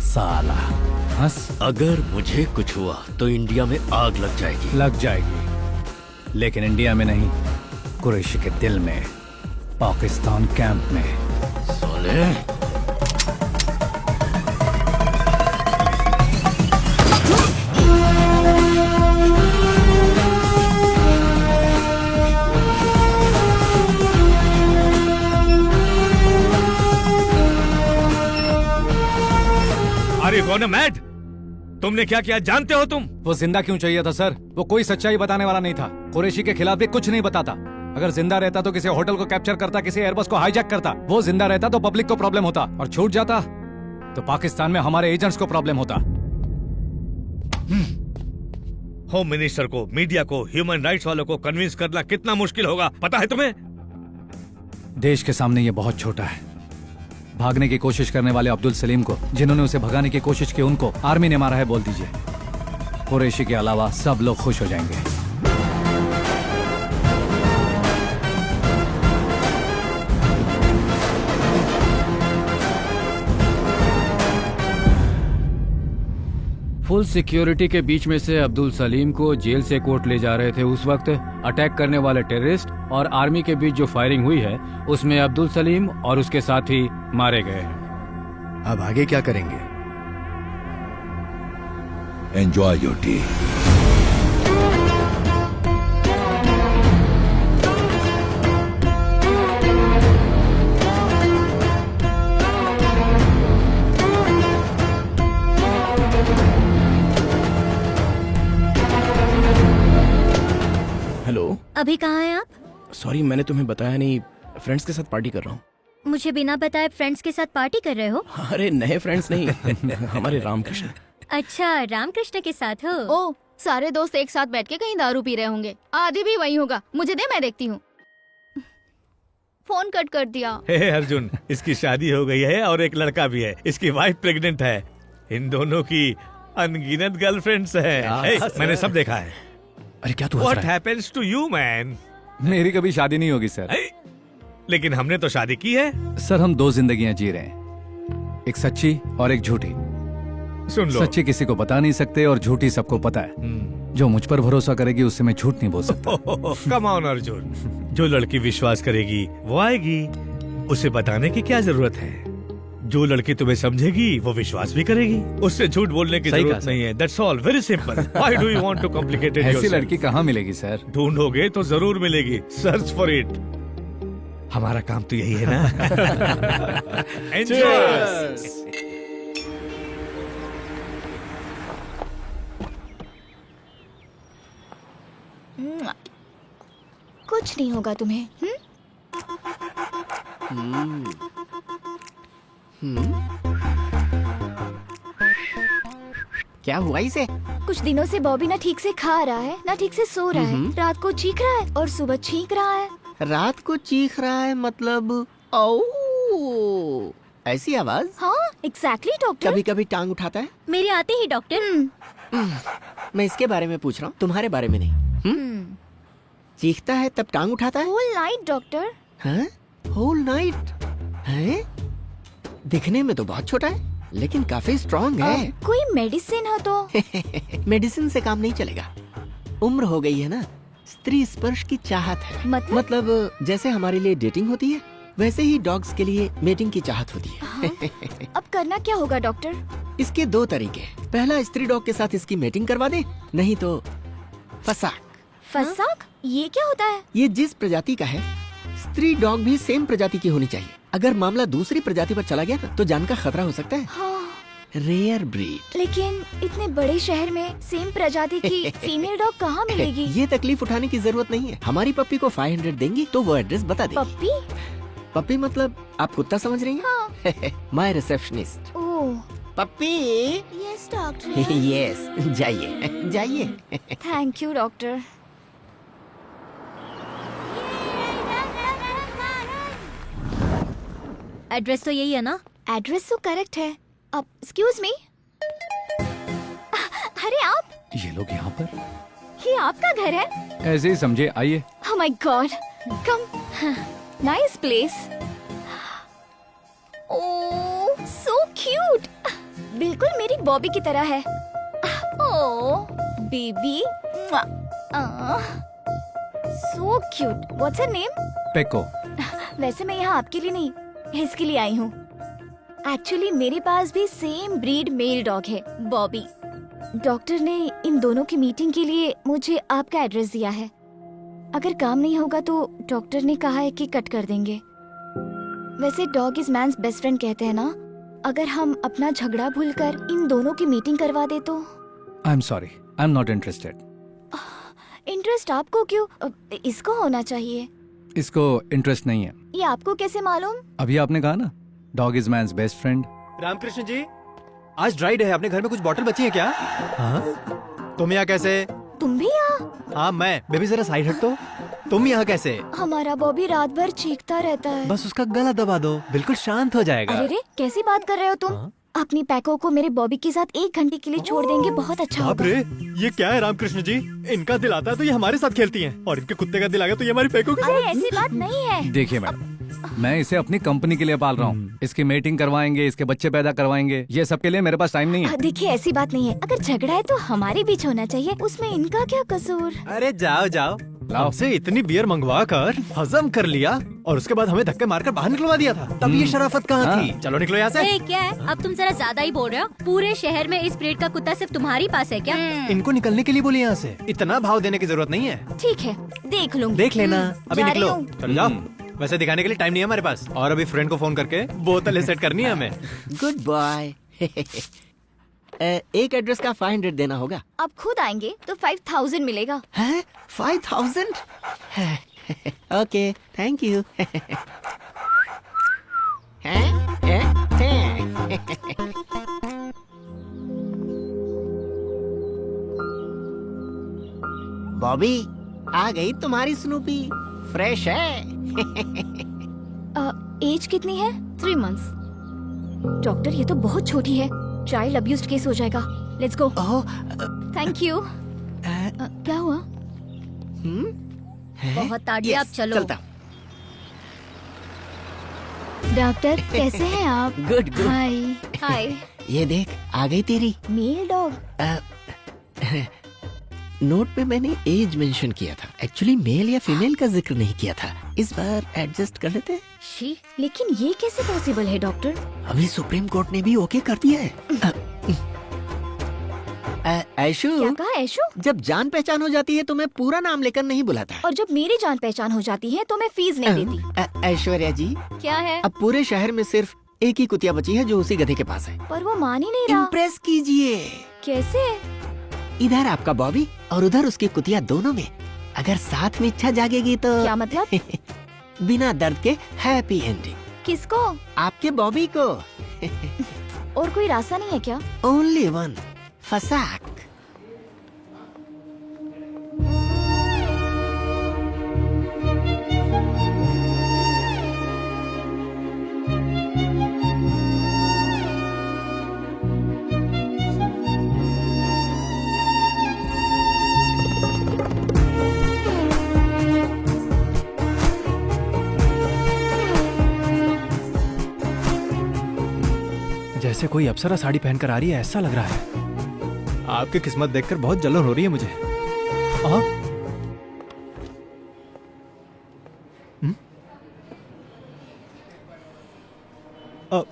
साला हंस। अगर मुझे कुछ हुआ तो इंडिया में आग लग जाएगी। लग जाएगी, लेकिन इंडिया में नहीं, कुरैशी के दिल में, पाकिस्तान कैंप में। साले आर यू गोना मैड? तुमने क्या किया जानते हो तुम? वो जिंदा क्यों चाहिए था सर? वो कोई सच्चाई बताने वाला नहीं था। कुरैशी के खिलाफ भी कुछ नहीं बताता। अगर जिंदा रहता तो किसी होटल को कैप्चर करता, किसी एयरबस को हाईजैक करता। वो जिंदा रहता तो पब्लिक को प्रॉब्लम होता, और छूट जाता तो पाकिस्तान में हमारे एजेंट्स को प्रॉब्लम होता। होम मिनिस्टर को, मीडिया को, ह्यूमन राइट्स वालों को कन्विंस करना कितना मुश्किल होगा पता है तुम्हें? देश के सामने ये बहुत छोटा है। भागने की कोशिश करने वाले अब्दुल सलीम को, जिन्होंने उसे भगाने की कोशिश की, उनको आर्मी ने मारा है बोल दीजिए। कुरैशी के अलावा सब लोग खुश हो जाएंगे। फुल सिक्योरिटी के बीच में से अब्दुल सलीम को जेल से कोर्ट ले जा रहे थे। उस वक्त अटैक करने वाले टेररिस्ट और आर्मी के बीच जो फायरिंग हुई है उसमें अब्दुल सलीम और उसके साथी मारे गए हैं। अब आगे क्या करेंगे? Enjoy your T. हेलो, अभी कहाँ हैं आप? सॉरी मैंने तुम्हें बताया नहीं, फ्रेंड्स के साथ पार्टी कर रहा हूँ। मुझे बिना बताए फ्रेंड्स के साथ पार्टी कर रहे हो? अरे नए फ्रेंड्स नहीं हमारे रामकृष्ण। अच्छा, रामकृष्ण के साथ हो? ओ, सारे दोस्त एक साथ बैठ के कहीं दारू पी रहे होंगे। आदि भी वही होगा। मुझे दे, मैं देखती हूँ। फोन कट कर दिया। हे अर्जुन, इसकी शादी हो गई है और एक लड़का भी है। इसकी वाइफ प्रेग्नेंट है। इन दोनों की अनगिनत गर्लफ्रेंड्स हैं। मैंने सब देखा है। अरे क्या तू हंस What रहा है? happens to you, man? मेरी कभी शादी नहीं होगी सर। लेकिन हमने तो शादी की है। सर, हम दो जिंदगियां जी रहे हैं, एक सच्ची और एक झूठी। सुन लो, सच्ची किसी को बता नहीं सकते और झूठी सबको पता है। जो मुझ पर भरोसा करेगी उससे मैं झूठ नहीं बोल सकता। कम ऑन अर्जुन, जो लड़की विश्वास करेगी वो आएगी। उसे बताने की क्या जरूरत है? जो लड़की तुम्हें समझेगी वो विश्वास भी करेगी। उससे झूठ बोलने की सही जरूरत कहा, नहीं है। That's all, very simple. Why do you want to complicate it ऐसी yourself? लड़की कहाँ मिलेगी सर? ढूंढोगे तो जरूर मिलेगी। Search for it. हमारा काम तो यही है ना। Enjoy! कुछ नहीं होगा तुम्हें। क्या हुआ इसे? कुछ दिनों से बॉबी ना ठीक से खा रहा है, ना ठीक से सो रहा है। रात को चीख रहा है और सुबह छींक रहा है। रात को चीख रहा है मतलब? ओ, ऐसी आवाज? हाँ, एग्जैक्टली डॉक्टर। कभी कभी टांग उठाता है। मेरे आते ही डॉक्टर। मैं इसके बारे में पूछ रहा हूँ, तुम्हारे बारे में नहीं। चीखता है तब टांग उठाता है? Whole night doctor. हाँ? Whole night? हैं? दिखने में तो बहुत छोटा है लेकिन काफी स्ट्रॉन्ग है। कोई मेडिसिन हो तो? मेडिसिन से काम नहीं चलेगा। उम्र हो गई है ना, स्त्री स्पर्श की चाहत है। मतलब जैसे हमारे लिए डेटिंग होती है वैसे ही डॉग्स के लिए मेटिंग की चाहत होती है। हाँ? अब करना क्या होगा डॉक्टर? इसके दो तरीके। पहला, स्त्री डॉग के साथ इसकी मेटिंग करवा दे, नहीं तो फसाक। फसाक? ये क्या होता है? ये जिस प्रजाति का है, स्त्री डॉग भी सेम प्रजाति की होनी चाहिए। अगर मामला दूसरी प्रजाति पर चला गया ना तो जान का खतरा हो सकता है। हाँ। Rare breed. लेकिन इतने बड़े शहर में सेम प्रजाति की फीमेल डॉग कहाँ मिलेगी? ये तकलीफ उठाने की जरूरत नहीं है। हमारी पप्पी को 500 देंगी तो वो एड्रेस बता देगी। पप्पी? पप्पी मतलब आप कुत्ता समझ रही हैं? हाँ। My receptionist. Oh, puppy. Yes doctor. Yes, जाइए जाइए। Thank you doctor. एड्रेस तो यही है ना? एड्रेस तो करेक्ट है। अब एक्सक्यूज मी, अरे आप, ये लोग यहाँ पर? ये आपका घर है? ऐसे ही समझे, आइए। Oh my God, come, nice place. Oh, so cute. बिल्कुल मेरी बॉबी की तरह है। Oh, baby. So cute. What's her name? Phaco. वैसे मैं यहाँ आपके लिए नहीं, इसके लिए आई हूँ। एक्चुअली मेरे पास भी सेम ब्रीड मेल डॉग है, बॉबी। डॉक्टर ने इन दोनों की मीटिंग के लिए मुझे आपका एड्रेस दिया है। अगर काम नहीं होगा तो डॉक्टर ने कहा है कि कट कर देंगे। वैसे dog is man's best friend कहते हैं ना, अगर हम अपना झगड़ा भूलकर इन दोनों की मीटिंग करवा दे तो? I am sorry, I am not interested. Interest आपको क्यों? इसको होना चाहिए। इसको इंटरेस्ट नहीं है। ये आपको कैसे मालूम? अभी आपने कहा ना, dog is man's best friend. Ramkrishna ji, आज ड्राई डे है, अपने घर में कुछ बॉटल बची है क्या? हाँ? तुम यहाँ कैसे? तुम भी यहाँ? हाँ मैं। बेबी जरा साइड हट तो। तुम यहाँ कैसे? हमारा बॉबी रात भर चीखता रहता है। बस उसका गला दबा दो, बिल्कुल शांत हो जाएगा। अरे रे, कैसी बात कर रहे हो तुम? हाँ? अपनी पैको को मेरे बॉबी के साथ 1 घंटे के लिए छोड़ देंगे, बहुत अच्छा बाप होगा। रे, ये क्या है रामकृष्ण जी? इनका दिल आता है तो ये हमारे साथ खेलती हैं, और इनके कुत्ते का दिल आ गया तो ये हमारी पैको के अरे साथ। ऐसी बात नहीं है। देखिए मैडम, मैं इसे अपनी कंपनी के लिए पाल रहा हूँ। इसकी मेटिंग करवाएंगे, इसके बच्चे पैदा करवाएंगे, ये सब के लिए मेरे पास टाइम नहीं है। देखिए ऐसी बात नहीं है, अगर झगड़ा है तो हमारे बीच होना चाहिए, उसमें इनका क्या कसूर? अरे जाओ जाओ, हमसे इतनी बियर मंगवा कर हजम कर लिया और उसके बाद हमें धक्के मारकर बाहर निकलवा दिया था। तब ये शराफत कहाँ थी? चलो निकलो यहाँ से। ए, क्या है? अब तुम जरा ज्यादा ही बोल रहे हो। पूरे शहर में इस ब्रीड का कुत्ता सिर्फ तुम्हारी पास है क्या? इनको निकलने के लिए बोले यहाँ से, इतना भाव देने की जरूरत नहीं है। ठीक है, देख लूंगी। देख लेना, अभी जा रही निकलो। हूँ। चलो जाओ। वैसे दिखाने के लिए टाइम नहीं है हमारे पास, और अभी फ्रेंड को फोन करके बोतलें सेट करनी है हमें। Good boy. एक एड्रेस का 500 देना होगा। आप खुद आएंगे तो 5000 मिलेगा। है 5000? Okay, thank you. बॉबी, आ गई तुम्हारी स्नूपी। फ्रेश है। एज कितनी है? 3 months। डॉक्टर, ये तो बहुत छोटी है, चाइल्ड अब्यूज केस हो जाएगा। Let's go. Thank you. क्या हुआ? बहुत ताड़िया, अब चलो। चलता। डॉक्टर कैसे हैं आप? Good good. Hi hi. ये देख, आ गई तेरी मेल डॉग। नोट पे मैंने एज मेंशन किया था, एक्चुअली मेल या फीमेल का जिक्र नहीं किया था। इस बार एडजस्ट कर लेते हैं। शी, लेकिन ये कैसे पॉसिबल है डॉक्टर? अभी सुप्रीम कोर्ट ने भी ओके कर दिया है। ऐशु, क्या कहा ऐशु? जब जान पहचान हो जाती है तो मैं पूरा नाम लेकर नहीं बुलाता। और जब मेरी जान पहचान हो जाती है तो मैं फीस नहीं देती। ऐश्वर्या जी, क्या है? अब पूरे शहर में सिर्फ एक ही कुतिया बची है जो उसी गधे के पास है। पर वो मान ही नहीं रहा। इम्प्रेस कीजिए। कैसे? इधर आपका बॉबी और उधर उसकी कुतिया, दोनों में अगर साथ में इच्छा जागेगी तो क्या मतलब? बिना दर्द के हैप्पी एंडिंग। किसको? आपके बॉबी को। और कोई रास्ता नहीं है क्या? ओनली वन, फसाक। जैसे कोई अप्सरा साड़ी पहनकर आ रही है, ऐसा लग रहा है। आपकी किस्मत देखकर बहुत जलन हो रही है मुझे।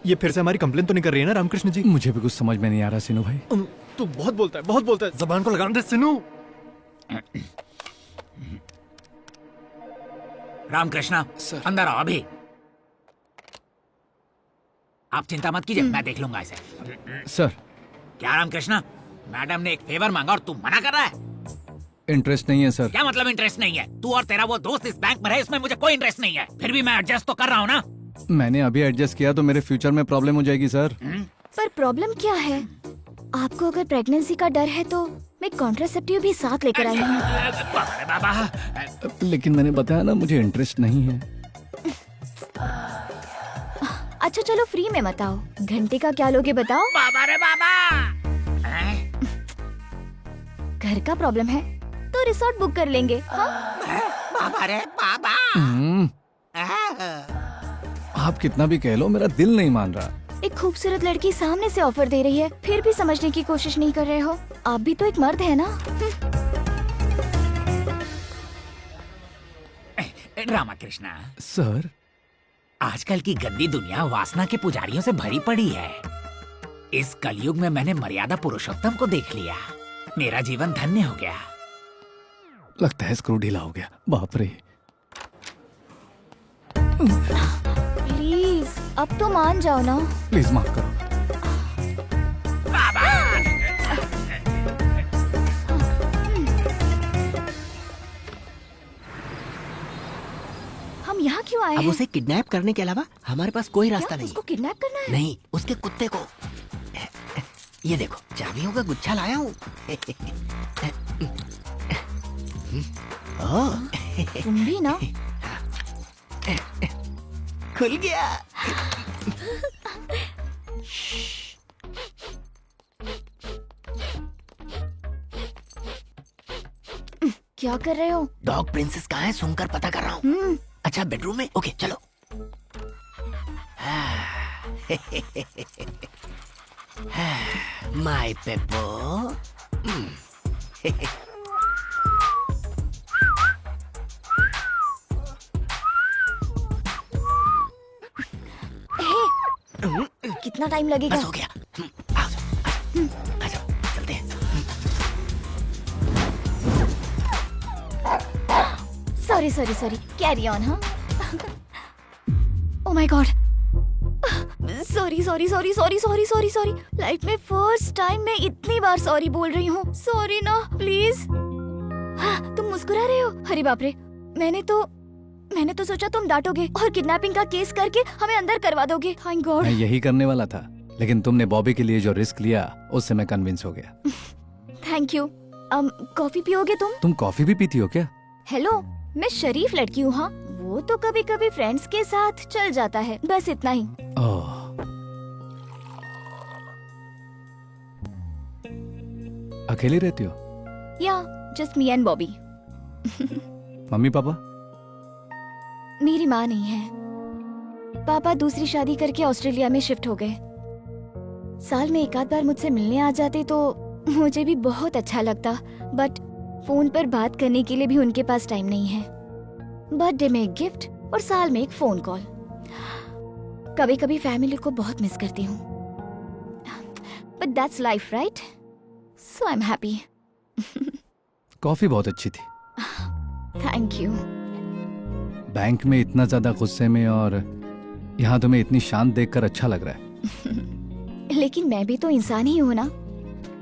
ये फिर से हमारी कंप्लेन तो नहीं कर रही है ना रामकृष्ण जी? मुझे भी कुछ समझ में नहीं आ रहा सिनू भाई। तू बहुत बोलता है, बहुत बोलता है। जबान को लगाना दे सिनू। रामकृष्णा, अंदर आओ अभी। आप चिंता मत कीजिए, मैं देख लूंगा इसे। सर, क्या रामकृष्णा, मैडम ने एक फेवर मांगा और तू मना कर रहा है? इंटरेस्ट नहीं है सर। क्या मतलब इंटरेस्ट नहीं है? तू और तेरा वो दोस्त इस बैंक में रहे, इसमें मुझे कोई इंटरेस्ट नहीं है। फिर भी मैं एडजस्ट तो कर रहा हूँ ना। मैंने अभी एडजस्ट किया तो मेरे फ्यूचर में प्रॉब्लम हो जाएगी सर। पर प्रॉब्लम क्या है? आपको अगर प्रेगनेंसी का डर है तो मैं कॉन्ट्रासेप्टिव भी साथ लेकर आई हूँ। बाबा, लेकिन मैंने बताया ना, मुझे इंटरेस्ट नहीं है। अच्छा चलो, फ्री में मत आओ। घंटे का क्या लोगे बताओ? बाबा रे बाबा। घर का प्रॉब्लम है तो रिसोर्ट बुक कर लेंगे। हाँ? बाबा रे बाबा। आप कितना भी कह लो, मेरा दिल नहीं मान रहा। एक खूबसूरत लड़की सामने से ऑफर दे रही है, फिर भी समझने की कोशिश नहीं कर रहे हो। आप भी तो एक मर्द है ना? रामकृष्णा सर, आजकल की गंदी दुनिया वासना के पुजारियों से भरी पड़ी है। इस कलयुग में मैंने मर्यादा पुरुषोत्तम को देख लिया, मेरा जीवन धन्य हो गया। लगता है स्क्रू ढीला हो गया। बाप रे। प्लीज अब तो मान जाओ ना। प्लीज माफ करो। हम यहाँ क्यों आए अब हैं? उसे किडनैप करने के अलावा हमारे पास कोई रास्ता क्या? नहीं। उसको किडनैप करना है? नहीं, उसके कुत्ते को। ये देखो, चाबियों का गुच्छा लाया हूँ। तुम भी ना। खुल गया। क्या कर रहे हो? डॉग प्रिंसेस कहाँ है सुनकर पता कर रहा हूँ। अच्छा, बेडरूम में? ओके चलो। माय पेपो। कितना टाइम लगेगा? बस हो गया। आओ जाओ, आ जाओ, चलते हैं। Sorry sorry sorry, carry on. हाँ, oh my god, sorry sorry sorry sorry sorry sorry sorry. Life में फर्स्ट टाइम मैं इतनी बार सॉरी बोल रही हूँ। सॉरी ना, प्लीज। हाँ, तुम मुस्कुरा रहे हो? अरे बाप रे, मैंने तो सोचा तुम डांटोगे और किडनैपिंग का केस करके हमें अंदर करवा दोगे। Thank God. मैं यही करने वाला था, लेकिन तुमने बॉबी के लिए जो रिस्क लिया उससे मैं कन्विंस हो गया। Thank you. कॉफी पियोगे तुम? तुम कॉफी भी पीती हो क्या? हेलो, मैं शरीफ लड़की हूँ। हाँ, वो तो कभी कभी फ्रेंड्स के साथ चल जाता है, बस इतना ही। ओह, अकेली रहती हो? या just me and Bobby. Mummy papa? मेरी माँ नहीं है। पापा दूसरी शादी करके ऑस्ट्रेलिया में शिफ्ट हो गए। साल में एक आध बार मुझसे मिलने आ जाते तो मुझे भी बहुत अच्छा लगता, बट फोन पर बात करने के लिए भी उनके पास टाइम नहीं है। बर्थडे में एक गिफ्ट और साल में एक फोन कॉल। कभी कभी फैमिली को बहुत मिस करती हूँ, but that's life right, so I am happy. Coffee बहुत अच्छी थी। Thank you. बैंक में इतना ज्यादा गुस्से में और यहाँ तुम्हें इतनी शांत देखकर अच्छा लग रहा है। लेकिन मैं भी तो इंसान ही हूँ ना,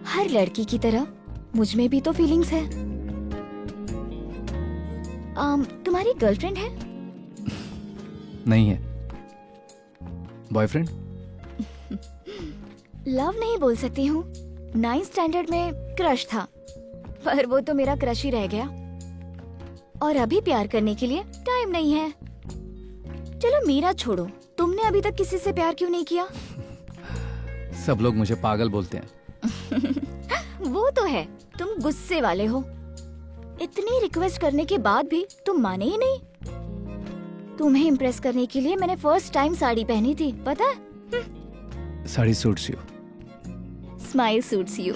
हर लड़की की तरह मुझ में भी तो फीलिंग्स है। तुम्हारी गर्लफ्रेंड है? नहीं है। बॉयफ्रेंड? लव नहीं बोल सकती हूँ। 9th स्टैंडर्ड में क्रश था, पर वो तो मेरा क्रश ही रह गया। और अभी प्यार करने के लिए टाइम नहीं है। चलो मेरा छोड़ो, तुमने अभी तक किसी से प्यार क्यों नहीं किया? सब लोग मुझे पागल बोलते हैं। वो तो है, तुम गुस्से वाले हो। इतनी रिक्वेस्ट करने के बाद भी तुम माने ही नहीं। तुम्हें इम्प्रेस करने के लिए मैंने फर्स्ट टाइम साड़ी पहनी थी, पता है? Sari suits you. Smile suits you.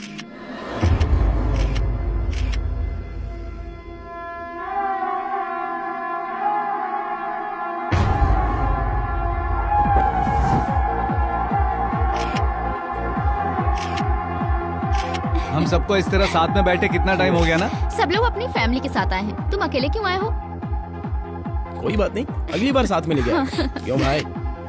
हम सबको इस तरह साथ में बैठे कितना टाइम हो गया ना? सब लोग अपनी फैमिली के साथ आए हैं, तुम अकेले क्यों आए हो? कोई बात नहीं, अगली बार साथ मिलेंगे। क्यों भाई,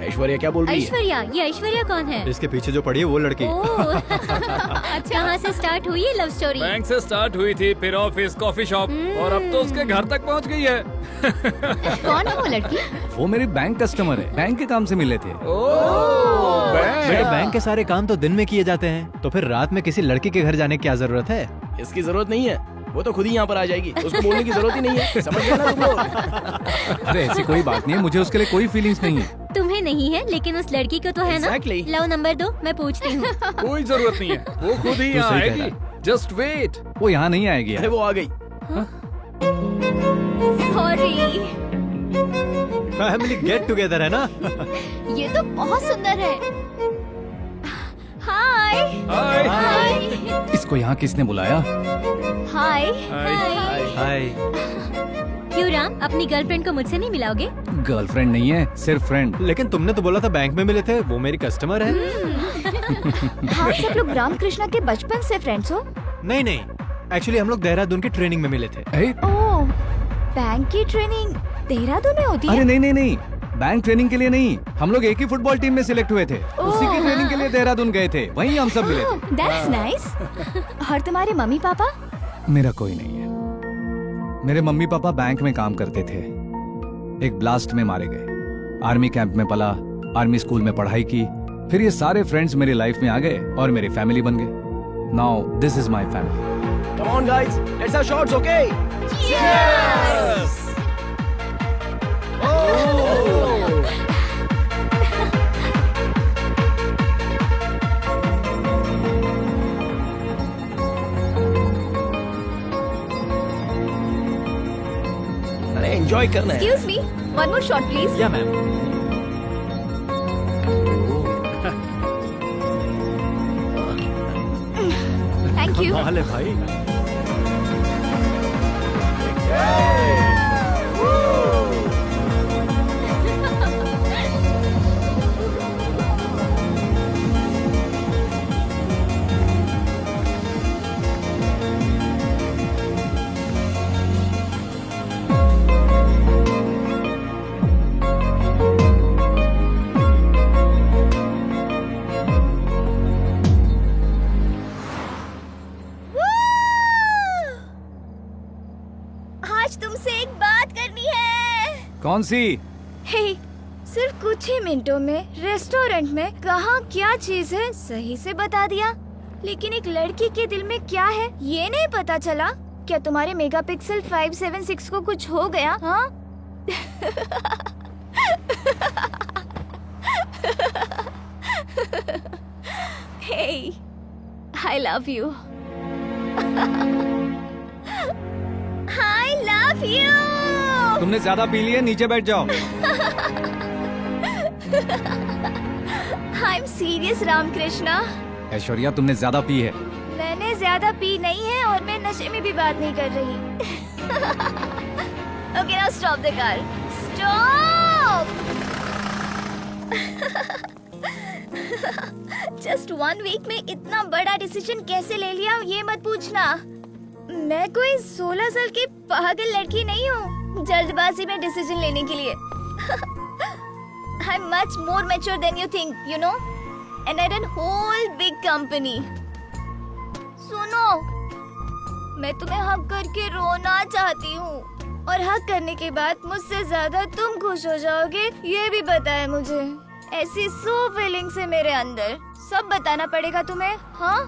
ऐश्वर्या क्या बोल रही है? ऐश्वर्या? ये ऐश्वर्या कौन है? इसके पीछे जो पड़ी है वो लड़की। अच्छा, कहाँ से स्टार्ट हुई है लव स्टोरी? बैंक से स्टार्ट हुई थी, फिर ऑफिस, कॉफी शॉप, और अब तो उसके घर तक पहुंच गई है। कौन है वो लड़की? वो मेरी बैंक कस्टमर है, बैंक के काम से मिले थे। बेटे, बैंक के सारे काम तो दिन में किए जाते हैं, तो फिर रात में किसी लड़की के घर जाने की क्या जरूरत है? इसकी जरूरत नहीं है, वो तो खुद ही यहाँ पर आ जाएगी, उसको बोलने की जरूरत ही नहीं है। समझ गए ना तुम लोग? अरे ऐसी कोई बात नहीं है, मुझे उसके लिए कोई फीलिंग्स नहीं है। तुम्हें नहीं है, लेकिन उस लड़की को तो है ना? Exactly. लो नंबर दो, मैं पूछती हूँ। कोई जरूरत नहीं है, वो खुद ही तू यहाँ सही कह आएगी। रहा जस्ट वेट। वो यहाँ नहीं आएगी अरे यार। वो आ गई। सॉरी। फैमिली गेट टुगेदर है ना? ये तो बहुत सुंदर है। हाय हाय। हाय इसको यहाँ किसने बुलाया? हाय हाय। क्यों राम, अपनी गर्लफ्रेंड को मुझसे नहीं मिलाओगे? गर्लफ्रेंड नहीं है, सिर्फ फ्रेंड। लेकिन तुमने तो बोला था बैंक में मिले थे, वो मेरी कस्टमर है। हाँ, सब लोग रामकृष्णा के बचपन से फ्रेंड्स हो? नहीं नहीं, एक्चुअली हम लोग देहरादून की ट्रेनिंग में मिले थे। ए, ओह, बैंक की ट्रेनिंग देहरादून में होती अरे है? नहीं नहीं नहीं, बैंक ट्रेनिंग के लिए नहीं, हम लोग एक ही फुटबॉल टीम में सिलेक्ट हुए थे। उसी की ट्रेनिंग के लिए देहरादून गए थे, वहीं हम सब मिले थे। That's nice. और तुम्हारे मम्मी पापा? मेरा कोई नहीं है। मेरे मम्मी पापा बैंक में काम करते थे, एक ब्लास्ट में मारे गए। आर्मी कैंप में पला, आर्मी स्कूल में पढ़ाई की, फिर ये सारे फ्रेंड्स मेरी लाइफ में आ गए और मेरी फैमिली बन गए। Now this is my family. Come on, guys. Let's have shots, okay? Cheers! अरे एंजॉय करना है। Excuse me, one more shot, please. या मैम। Thank you. हाल है भाई। आज तुमसे एक बात करनी है। कौन सी? हे, सिर्फ कुछ ही मिनटों में रेस्टोरेंट में कहाँ क्या चीज है सही से बता दिया, लेकिन एक लड़की के दिल में क्या है ये नहीं पता चला। क्या तुम्हारे मेगापिक्सल 576 को कुछ हो गया? हाँ? Hey, I love you. I love you. तुमने ज्यादा पी लिया, नीचे बैठ जाओ। I'm serious, Ramakrishna. ऐश्वर्या, तुमने ज्यादा पी है। मैंने ज्यादा पी नहीं है और मैं नशे में भी बात नहीं कर रही। Okay, now stop the car. Stop. Just 1 week में इतना बड़ा डिसीजन कैसे ले लिया ये मत पूछना। मैं कोई 16 साल की पागल लड़की नहीं हूँ जल्दबाजी में डिसीजन लेने के लिए। I'm much more mature than you think, you know, and I run whole big company. सुनो, मैं तुम्हें हक करके रोना चाहती हूँ और हक करने के बाद मुझसे ज्यादा तुम खुश हो जाओगे ये भी पता है मुझे। ऐसी फीलिंग्स है मेरे अंदर, सब बताना पड़ेगा तुम्हें, हाँ?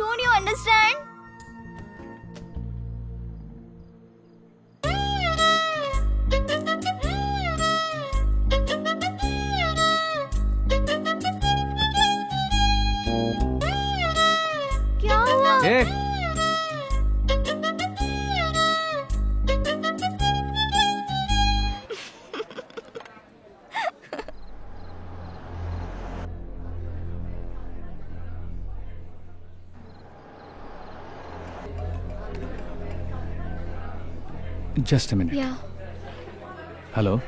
Don't you understand? क्या हुआ? Just a minute. Yeah. Hello.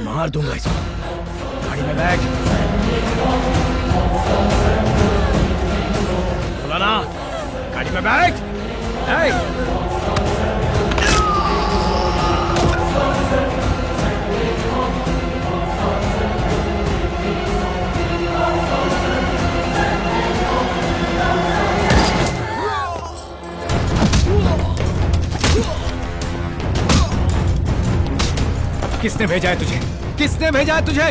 मार दूंगा इसको। गाड़ी में बैठ। बोला ना, गाड़ी में बैठ। किसने भेजा है तुझे? किसने भेजा है तुझे?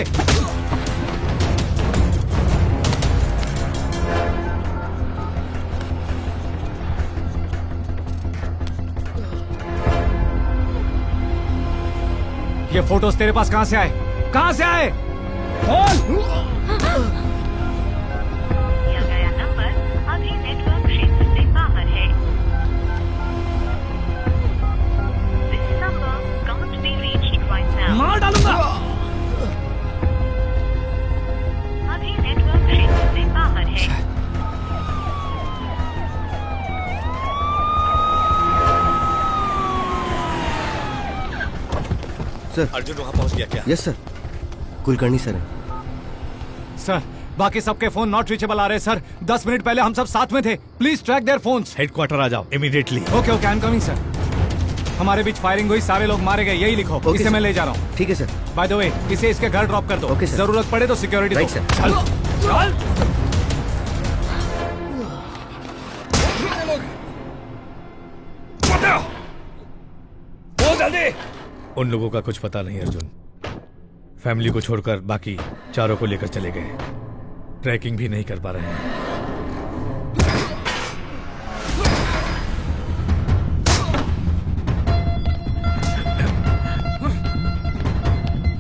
ये फोटोज तेरे पास कहां से आए? कहां से आए? बोल! दिया गया नंबर अभी नेटवर्क क्षेत्र से बाहर है। This number can't be reached right now. मार डालूंगा। अभी नेटवर्क क्षेत्र से बाहर है। सर, अर्जुन वहां पहुंच गया क्या? यस सर, कुलकर्णी सर है। सर, बाकी सबके फोन नॉट रीचेबल आ रहे हैं सर। 10 मिनट पहले हम सब साथ में थे। Please track their phones. Headquarter आ जाओ immediately. Okay okay, I am coming sir. हमारे बीच फायरिंग हुई, सारे लोग मारे गए, यही लिखो। Okay, इसे sir. मैं ले जा रहा हूँ। ठीक है सर। बाय द वे, इसे इसके घर ड्रॉप कर दो। Okay, sir. जरूरत पड़े तो सिक्योरिटी Right, दो। sir. चल चल। बोल जल्दी। उन लोगों का कुछ पता नहीं अर्जुन। फैमिली को छोड़कर बाकी चारों को लेकर चले गए। ट्रैकिंग भी नहीं कर पा रहे हैं।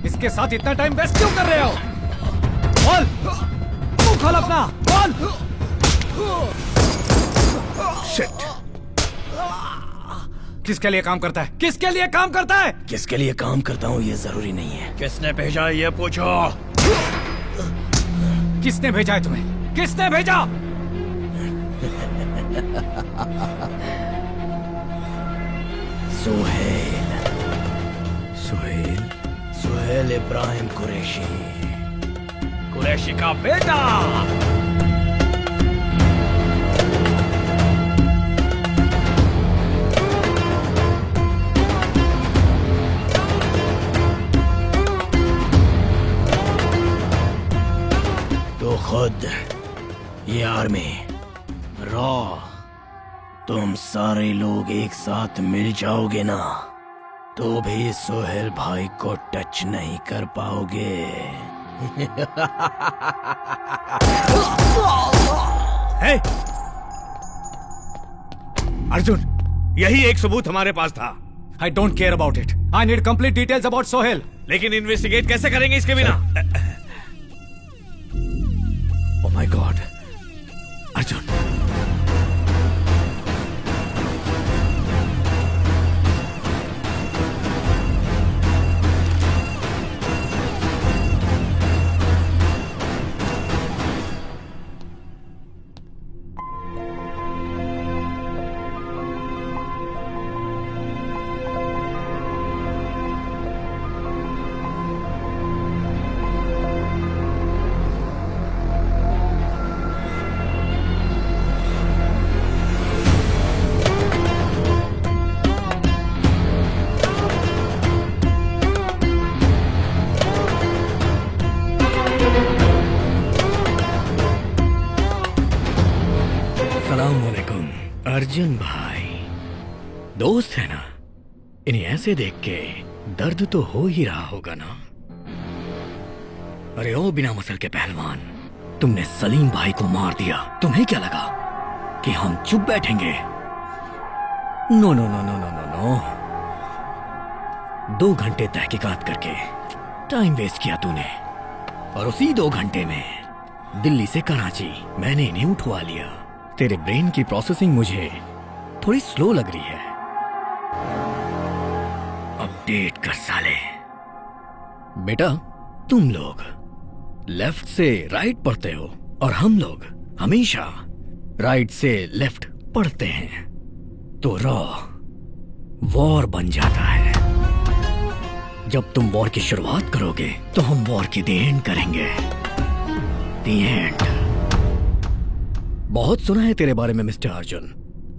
इसके साथ इतना टाइम वेस्ट क्यों कर रहे हो? बोल, मुंह खोल अपना, बोल। शिट। किसके लिए काम करता है? किसके लिए काम करता है? किसके लिए काम करता हूँ ये जरूरी नहीं है। किसने भेजा ये पूछो। किसने भेजा है तुम्हें? किसने भेजा? सुहेल। सुहेल? सुहेल इब्राहिम कुरैशी। कुरैशी का बेटा। तो खुद ये आर्मी रॉ, तुम सारे लोग एक साथ मिल जाओगे ना, तो भी सोहेल भाई को टच नहीं कर पाओगे। है? अर्जुन, यही एक सबूत हमारे पास था। I don't care about it. I need complete details about Sohail. लेकिन इन्वेस्टिगेट कैसे करेंगे इसके बिना? ओह माय गॉड, अर्जुन। अस्सलामुअलैकुम अर्जुन भाई, दोस्त है ना? इन्हें ऐसे देख के दर्द तो हो ही रहा होगा ना। अरे ओ बिना मसल के पहलवान, तुमने सलीम भाई को मार दिया। तुम्हें क्या लगा कि हम चुप बैठेंगे? No no no no no no no. 2 घंटे तहकीकात करके टाइम वेस्ट किया तूने, और उसी 2 घंटे में दिल्ली से कराची मैंने इन्हें उठवा लिया। तेरे ब्रेन की प्रोसेसिंग मुझे थोड़ी स्लो लग रही है। अपडेट कर साले। बेटा, तुम लोग लेफ्ट से राइट पढ़ते हो और हम लोग हमेशा राइट से लेफ्ट पढ़ते हैं, तो रॉ वॉर बन जाता है। जब तुम वॉर की शुरुआत करोगे तो हम वॉर की द एंड करेंगे। The end. बहुत सुना है तेरे बारे में mister Arjun,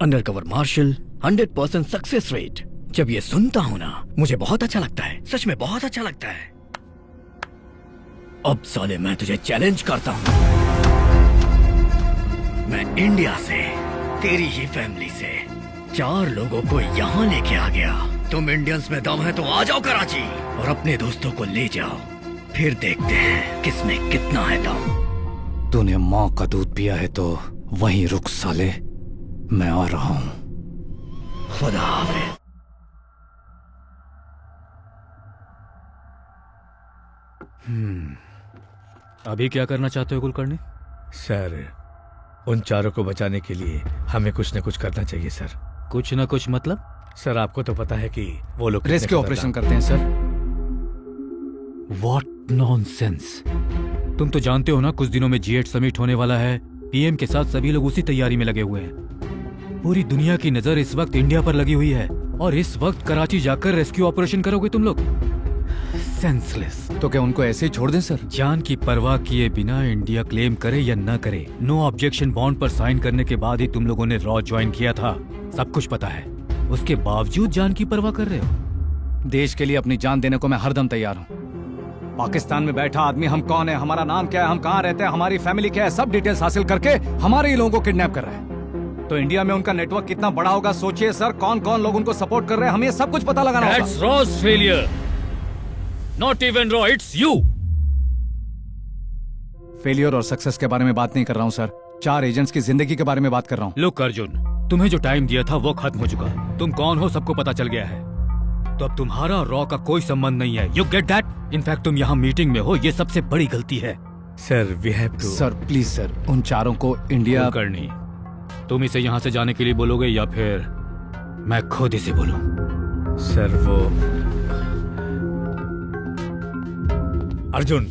undercover marshal, 100% success rate. जब ये सुनता हूं ना मुझे बहुत अच्छा लगता है, सच में बहुत अच्छा लगता है। अब साले मैं तुझे चैलेंज करता हूं। मैं इंडिया से, तेरी ही फैमिली से 4 लोगों को यहाँ लेके आ गया। तुम इंडियंस में दम है तो आ जाओ कराची और अपने दोस्तों को ले जाओ, फिर देखते हैं किसमें कितना है दम। तूने माँ का दूध पिया है तो वहीं रुक साले, मैं आ रहा हूं। खुदा हाफिज। अभी क्या करना चाहते हो कुलकर्णी? सर, उन चारों को बचाने के लिए हमें कुछ न कुछ करना चाहिए सर। कुछ न कुछ मतलब? सर आपको तो पता है कि वो लोग रेस्क्यू ऑपरेशन करते हैं सर। What nonsense. तुम तो जानते हो ना कुछ दिनों में G8 समिट होने वाला है। पीएम के साथ सभी लोग उसी तैयारी में लगे हुए हैं। पूरी दुनिया की नजर इस वक्त इंडिया पर लगी हुई है और इस वक्त कराची जाकर रेस्क्यू ऑपरेशन करोगे तुम लोग? सेंसलेस। तो क्या उनको ऐसे ही छोड़ दें सर? जान की परवाह किए बिना इंडिया क्लेम करे या न करे, नो ऑब्जेक्शन बॉन्ड पर साइन करने के बाद ही तुम लोगों ने रॉ ज्वाइन किया था। सब कुछ पता है, उसके बावजूद जान की परवाह कर रहे हो। देश के लिए अपनी जान देने को मैं हरदम तैयार हूँ। पाकिस्तान में बैठा आदमी हम कौन है, हमारा नाम क्या है, हम कहाँ रहते हैं, हमारी फैमिली क्या है, सब डिटेल्स हासिल करके हमारे ही लोगों को किडनैप कर रहा है। तो इंडिया में उनका नेटवर्क कितना बड़ा होगा सोचिए सर। कौन कौन लोग उनको सपोर्ट कर रहे हैं, हमें सब कुछ पता लगाना होगा। That's Raw's failure. Not even Raw, it's you. Failure और सक्सेस के बारे में बात नहीं कर रहा हूँ सर, 4 एजेंट्स की जिंदगी के बारे में बात कर रहा हूँ। लुक अर्जुन, तुम्हें जो टाइम दिया था वो खत्म हो चुका। तुम कौन हो सबको पता चल गया है, तो अब तुम्हारा रॉ का कोई संबंध नहीं है। You get that? इनफैक्ट तुम यहाँ मीटिंग में हो, ये सबसे बड़ी गलती है। Sir we have to. Sir please sir, उन चारों को इंडिया करनी। तुम इसे यहाँ से जाने के लिए बोलोगे या फिर मैं खुद इसे बोलूं? सर वो अर्जुन।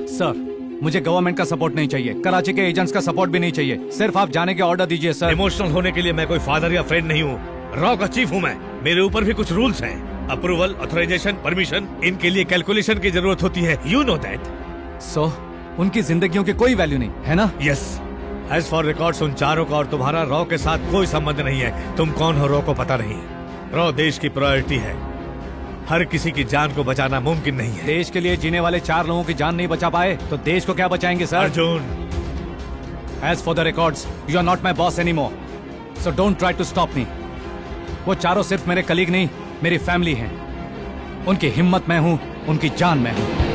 सर मुझे गवर्नमेंट का सपोर्ट नहीं चाहिए, कराची के एजेंट्स का सपोर्ट भी नहीं चाहिए, सिर्फ आप जाने के ऑर्डर दीजिए सर। इमोशनल होने के लिए मैं कोई फादर या फ्रेंड नहीं हूँ, रॉ का चीफ हूँ मैं। मेरे ऊपर भी कुछ रूल्स हैं, अप्रूवल, ऑथराइजेशन, परमिशन, इनके लिए कैलकुलेशन की जरूरत होती है। You know that. सो उनकी जिंदगियों की कोई वैल्यू नहीं है ना? यस। एज फॉर रिकॉर्ड्स उन चारों का और तुम्हारा रॉ के साथ कोई संबंध नहीं है। तुम कौन हो रॉ को पता नहीं। रॉ देश की प्रायोरिटी है, हर किसी की जान को बचाना मुमकिन नहीं है। देश के लिए जीने वाले 4 लोगों की जान नहीं बचा पाए तो देश को क्या बचाएंगे sir? Arjun, as for the records, you are not my boss anymore, so don't try to stop me. वो चारों सिर्फ मेरे कलीग नहीं, मेरी फैमिली हैं। उनकी हिम्मत मैं हूं, उनकी जान मैं हूं।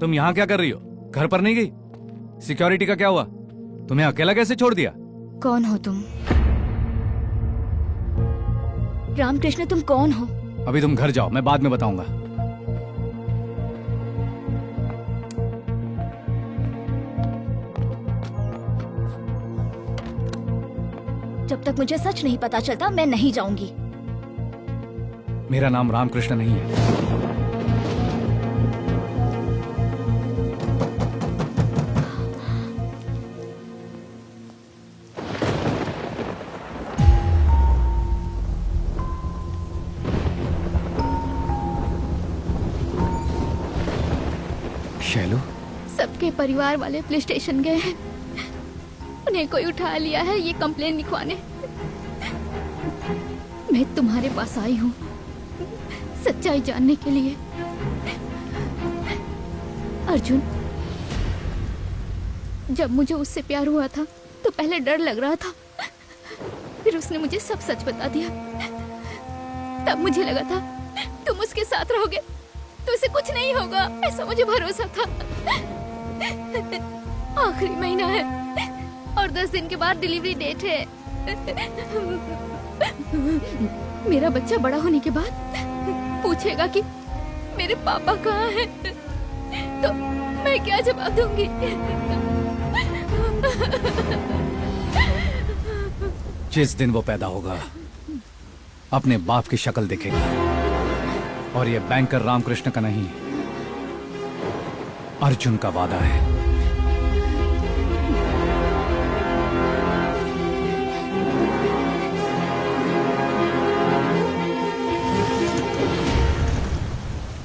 तुम यहाँ क्या कर रही हो? घर पर नहीं गई? सिक्योरिटी का क्या हुआ? तुम्हें अकेला कैसे छोड़ दिया? कौन हो तुम? रामकृष्ण तुम कौन हो? अभी तुम घर जाओ, मैं बाद में बताऊंगा। जब तक मुझे सच नहीं पता चलता मैं नहीं जाऊंगी। मेरा नाम रामकृष्ण नहीं है। शैलू, सबके परिवार वाले पुलिस स्टेशन गए हैं, उन्हें कोई उठा लिया है ये कंप्लेन लिखवाने। मैं तुम्हारे पास आई हूँ सच्चाई जानने के लिए। अर्जुन, जब मुझे उससे प्यार हुआ था तो पहले डर लग रहा था, फिर उसने मुझे सब सच बता दिया। तब मुझे लगा था तुम उसके साथ रहोगे तो उसे कुछ नहीं होगा, ऐसा मुझे भरोसा था। आखिरी महीना है और 10 दिन के बाद डिलीवरी डेट है। मेरा बच्चा बड़ा होने के बाद पूछेगा कि मेरे पापा कहाँ हैं, तो मैं क्या जवाब दूंगी? जिस दिन वो पैदा होगा अपने बाप की शक्ल दिखेगा, और ये बैंकर रामकृष्ण का नहीं, अर्जुन का वादा है।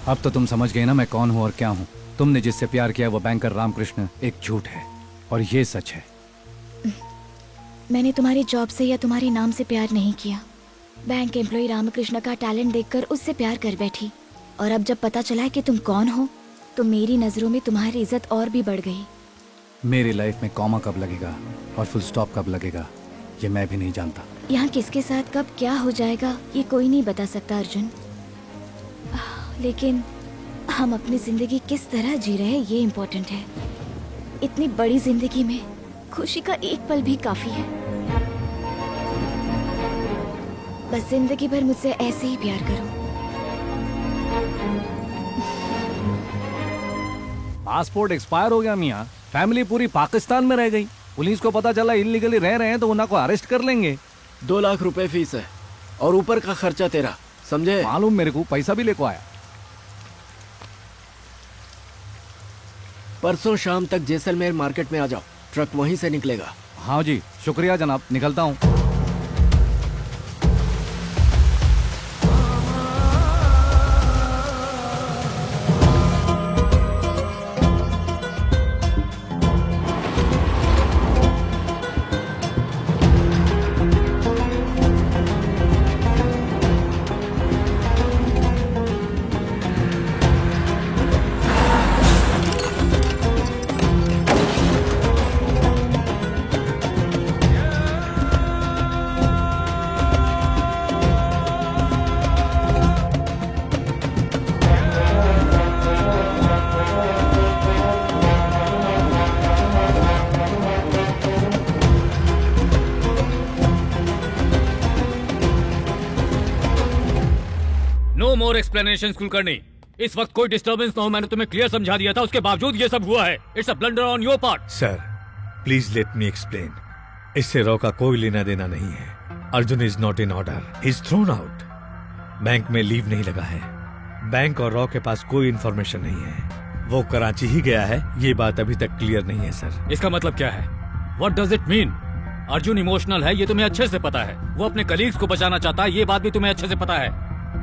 अब तो तुम समझ गए ना मैं कौन हूं और क्या हूं। तुमने जिससे प्यार किया वो बैंकर रामकृष्ण एक झूठ है, और ये सच है। मैंने तुम्हारी जॉब से या तुम्हारे नाम से प्यार नहीं किया। बैंक एम्प्लॉय रामकृष्ण का टैलेंट देखकर उससे प्यार कर बैठी, और अब जब पता चला है कि तुम कौन हो तो मेरी नजरों में तुम्हारी इज्जत और भी बढ़ गई। मेरी लाइफ में कॉमा कब लगेगा और फुल स्टॉप कब लगेगा ये मैं भी नहीं जानता। यहाँ किसके साथ कब क्या हो जाएगा ये कोई नहीं बता सकता अर्जुन, लेकिन हम अपनी जिंदगी किस तरह जी रहे हैं ये इम्पोर्टेंट है। इतनी बड़ी जिंदगी में खुशी का एक पल भी काफी है। बस जिंदगी भर मुझसे ऐसे ही प्यार करो। पासपोर्ट एक्सपायर हो गया मियाँ, फैमिली पूरी पाकिस्तान में रह गई। पुलिस को पता चला इलीगली रह रहे हैं तो उन्हें को अरेस्ट कर लेंगे। 2 लाख रुपए फीस है और ऊपर का खर्चा तेरा, समझे? मालूम मेरे को, पैसा भी लेको आया। परसों शाम तक जैसलमेर मार्केट में आ जाओ, ट्रक वहीं से निकलेगा। हाँ जी शुक्रिया जनाब, निकलता हूँ। नो मोर एक्सप्लेनेशन कुलकर्णी। इस वक्त कोई डिस्टर्बेंस ना हो, मैंने तुम्हें क्लियर समझा दिया था, उसके बावजूद ये सब हुआ है। It's a blunder on your part. Sir please let me explain. इससे रॉ का कोई लेना देना नहीं है। Arjun is not in order, is thrown out. Bank में लीव नहीं लगा है। बैंक और रॉ के पास कोई इंफॉर्मेशन नहीं है। वो कराची ही गया है, ये बात अभी तक क्लियर नहीं है सर। इसका मतलब क्या है? What does it mean? Arjun emotional है, ये तुम्हें अच्छे से पता है। वो अपने कलीग्स को बचाना चाहता है, ये बात भी तुम्हें अच्छे से पता है।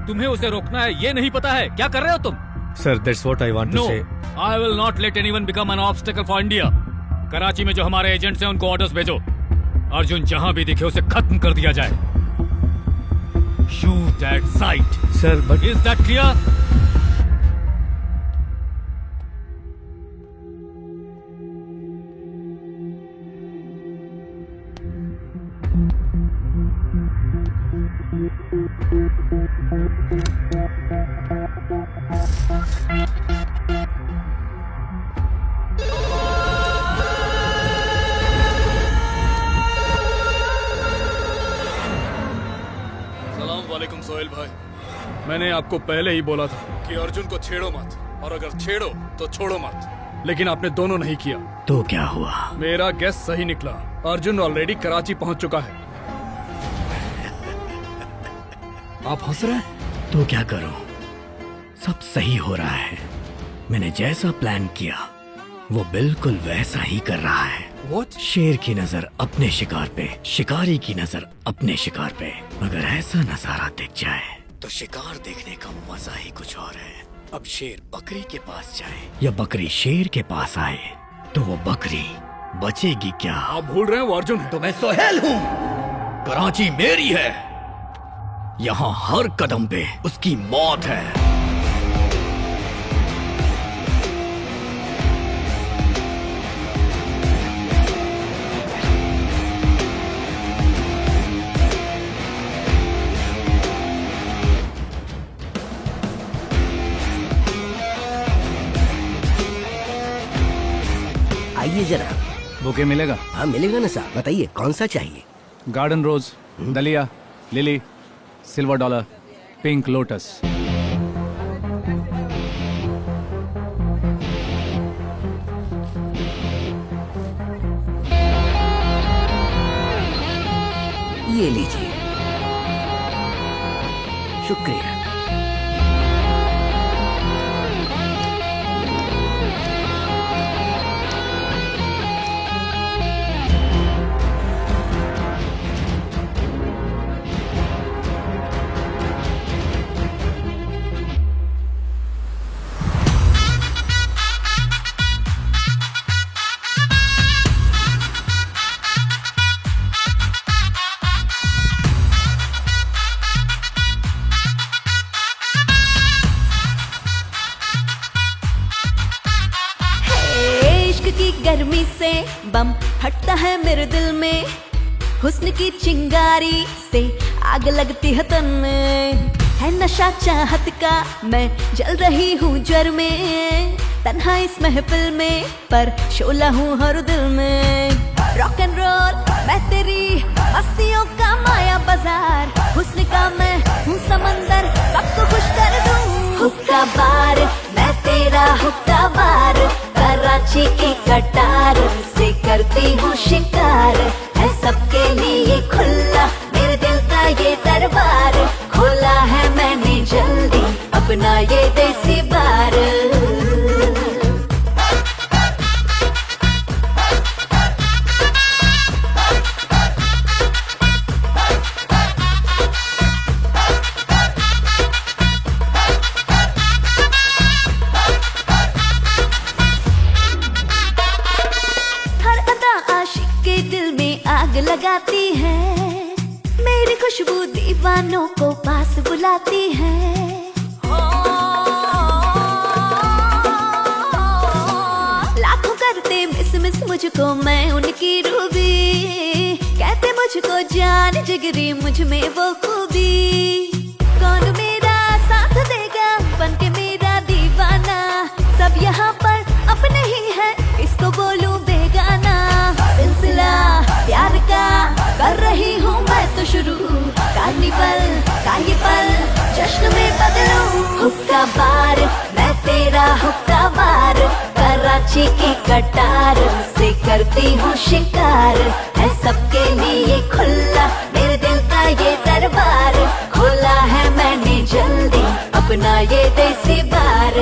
तुम्हें उसे रोकना है, ये नहीं पता है। क्या कर रहे हो तुम? Sir that's what I want to say. I will not let anyone become an obstacle for India. Karachi में जो हमारे एजेंट्स हैं उनको ऑर्डर्स भेजो। अर्जुन जहां भी दिखे उसे खत्म कर दिया जाए। Shoot at site. Sir but is that clear? वालेकुम सोहेल भाई, मैंने आपको पहले ही बोला था कि अर्जुन को छेड़ो मत, और अगर छेड़ो तो छोड़ो मत, लेकिन आपने दोनों नहीं किया। तो क्या हुआ? मेरा गेस सही निकला। अर्जुन ऑलरेडी कराची पहुंच चुका है। आप हंस रहे हैं? तो क्या करूं? सब सही हो रहा है। मैंने जैसा प्लान किया वो बिल्कुल वैसा ही कर रहा है। What? शेर की नजर अपने शिकार पे, शिकारी की नजर अपने शिकार पे। अगर ऐसा नजारा दिख जाए तो शिकार देखने का मजा ही कुछ और है। अब शेर बकरी के पास जाए या बकरी शेर के पास आए तो वो बकरी बचेगी क्या? आप भूल रहे हैं वो अर्जुन है। तो मैं सोहेल हूँ। कराची मेरी है। यहाँ हर कदम पे उसकी मौत है। आइए जरा। बुके मिलेगा? हाँ मिलेगा ना साहब, बताइए कौन सा चाहिए? गार्डन रोज, दलिया, lily, silver dollar, pink lotus. ये लीजिए। शुक्रिया। गर्मी से बम फटता है मेरे दिल में, हुस्न की चिंगारी से आग लगती है तन में, है नशा चाहत का मैं जल रही हूँ ज्वर में, तन्हा इस महफिल में पर शोला हूँ हर दिल में। रॉक एंड रोल मैं तेरी मस्तियों का माया बाजार, हुस्न का मैं हूँ समंदर, सबको खुश कर दूँ। हुक्का बार मैं तेरा हुक्का बार, कराची की कटार से करती हूँ शिकार, है सबके लिए खुला मेरे दिल का ये दरबार, खोला है मैंने जल्दी अपना ये देसी बार। लगाती है मेरी खुशबू दीवानों को पास बुलाती है। लाखों करते मिस मुझको मैं उनकी रूबी, कहते मुझको जान जिगरी मुझ में वो खूबी। कौन मेरा साथ देगा बनके मेरा दीवाना, सब यहाँ पर अपने ही है इसको बोलूं बेगाना। सिलसिला प्यार का कर रही हूँ मैं तो शुरू, कार्निवल का ये पल जश्न में बदलूं। हुक्का बार मैं तेरा हुक्का बार, कराची की कटार से करती हूँ शिकार, है सबके लिए खुला मेरे दिल का ये दरबार, खोला है मैंने जल्दी अपना ये देसी बार।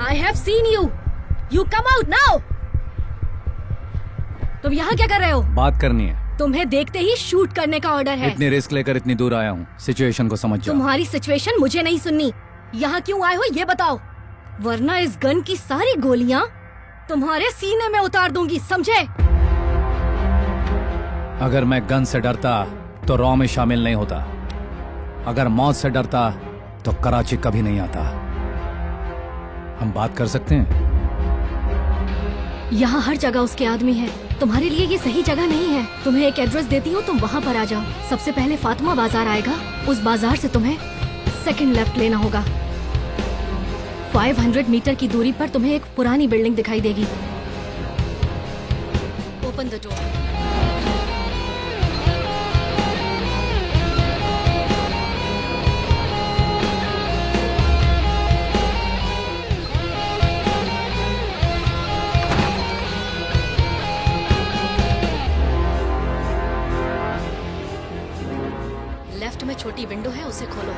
I have seen you. You come out now. तुम यहाँ क्या कर रहे हो? बात करनी है। तुम्हें देखते ही शूट करने का ऑर्डर है। इतनी रिस्क लेकर इतनी दूर आया हूँ, सिचुएशन को समझ जाओ। तुम्हारी सिचुएशन मुझे नहीं सुननी। यहाँ क्यों आए हो ये बताओ, वरना इस गन की सारी गोलियाँ तुम्हारे सीने में उतार दूंगी, समझे? अगर मैं गन से डरता तो रॉ में शामिल नहीं होता, अगर मौत से डरता तो कराची कभी नहीं आता। हम बात कर सकते हैं? यहाँ हर जगह उसके आदमी हैं। तुम्हारे लिए ये सही जगह नहीं है। तुम्हें एक एड्रेस देती हूँ, तुम वहाँ पर आ जाओ। सबसे पहले फातिमा बाजार आएगा, उस बाजार से तुम्हें सेकंड लेफ्ट लेना होगा। 500 मीटर की दूरी पर तुम्हें एक पुरानी बिल्डिंग दिखाई देगी। Open the door. लेफ्ट में छोटी विंडो है, उसे खोलो।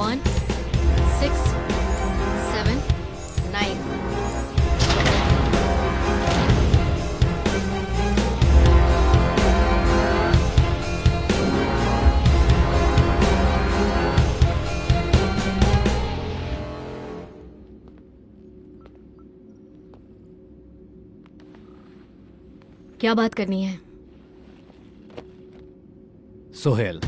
One, 6, 7, 9। क्या बात करनी है? सोहेल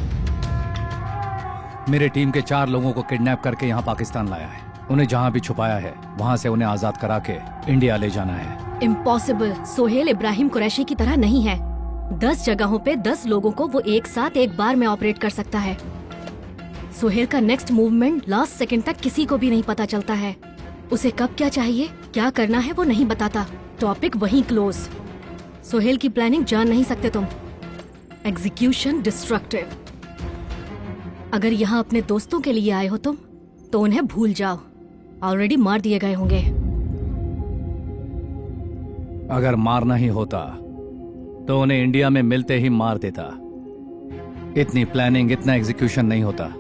मेरे टीम के 4 लोगों को किडनैप करके यहाँ पाकिस्तान लाया है। उन्हें जहाँ भी छुपाया है वहाँ से उन्हें आजाद करा के इंडिया ले जाना है। इम्पॉसिबल। सोहेल इब्राहिम कुरैशी की तरह नहीं है। 10 जगहों पे 10 लोगों को वो एक साथ एक बार में ऑपरेट कर सकता है। सोहेल का नेक्स्ट मूवमेंट लास्ट सेकंड तक किसी को भी नहीं पता चलता है। उसे कब क्या चाहिए, क्या करना है वो नहीं बताता। टॉपिक वहीं क्लोज। सोहेल की प्लानिंग जान नहीं सकते तुम। Execution destructive. अगर यहाँ अपने दोस्तों के लिए आए हो तुम तो उन्हें भूल जाओ, ऑलरेडी मार दिए गए होंगे। अगर मारना ही होता तो उन्हें इंडिया में मिलते ही मार देता। इतनी प्लानिंग, इतना एग्जीक्यूशन नहीं होता।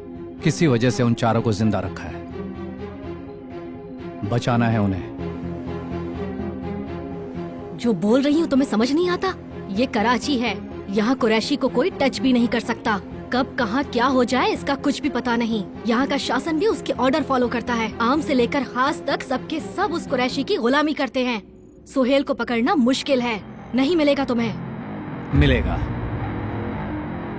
किसी वजह से उन चारों को जिंदा रखा है। बचाना है उन्हें। जो बोल रही हूँ तुम्हें समझ नहीं आता? ये कराची है, यहाँ कुरैशी को कोई टच भी नहीं कर सकता। कब कहाँ क्या हो जाए इसका कुछ भी पता नहीं। यहाँ का शासन भी उसके ऑर्डर फॉलो करता है। आम से लेकर खास तक सबके सब उस कुरैशी की गुलामी करते हैं। सोहेल को पकड़ना मुश्किल है, नहीं मिलेगा तुम्हें। मिलेगा।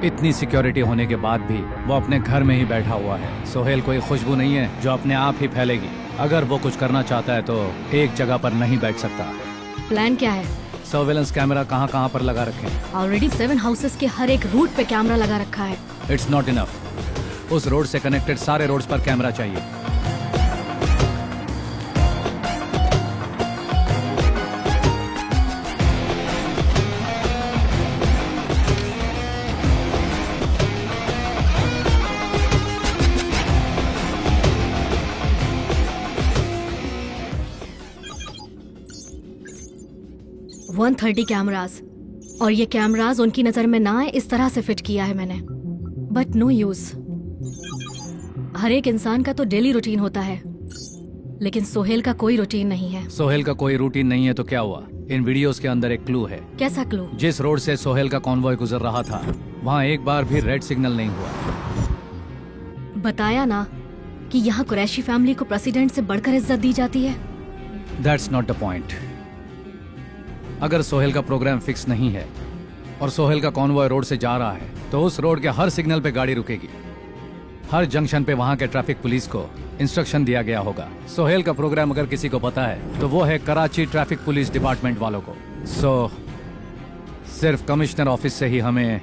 इतनी सिक्योरिटी होने के बाद भी वो अपने घर में ही बैठा हुआ है। सोहेल कोई खुशबू नहीं है जो अपने आप ही फैलेगी। अगर वो कुछ करना चाहता है तो एक जगह पर नहीं बैठ सकता। प्लान क्या है? सर्वेलेंस कैमरा कहाँ कहाँ पर लगा रखे हैं? ऑलरेडी 7 हाउसेस के हर एक रूट पे कैमरा लगा रखा है। It's not enough. उस रोड से कनेक्टेड सारे रोड्स पर कैमरा चाहिए। वन 130 कैमराज, और ये कैमराज उनकी नजर में ना आए इस तरह से फिट किया है मैंने। But no use. हर एक इंसान का तो डेली रूटीन होता है, लेकिन सोहेल का कोई रूटीन नहीं है। सोहेल का कोई रूटीन नहीं है तो क्या हुआ? इन वीडियोस के अंदर एक क्लू है। कैसा क्लू? जिस रोड से सोहेल का कॉन्वॉय गुजर रहा था वहाँ एक बार भी रेड सिग्नल नहीं हुआ। बताया ना कि यहाँ कुरैशी फैमिली को प्रेसिडेंट से बढ़कर इज्जत दी जाती है। That's not the point. अगर सोहेल का प्रोग्राम फिक्स नहीं है और सोहेल का कॉन्वॉय रोड से जा रहा है तो उस रोड के हर सिग्नल पे गाड़ी रुकेगी। हर जंक्शन पे वहाँ के ट्रैफिक पुलिस को इंस्ट्रक्शन दिया गया होगा। सोहेल का प्रोग्राम अगर किसी को पता है तो वो है कराची ट्रैफिक पुलिस डिपार्टमेंट वालों को। सिर्फ कमिश्नर ऑफिस से ही हमें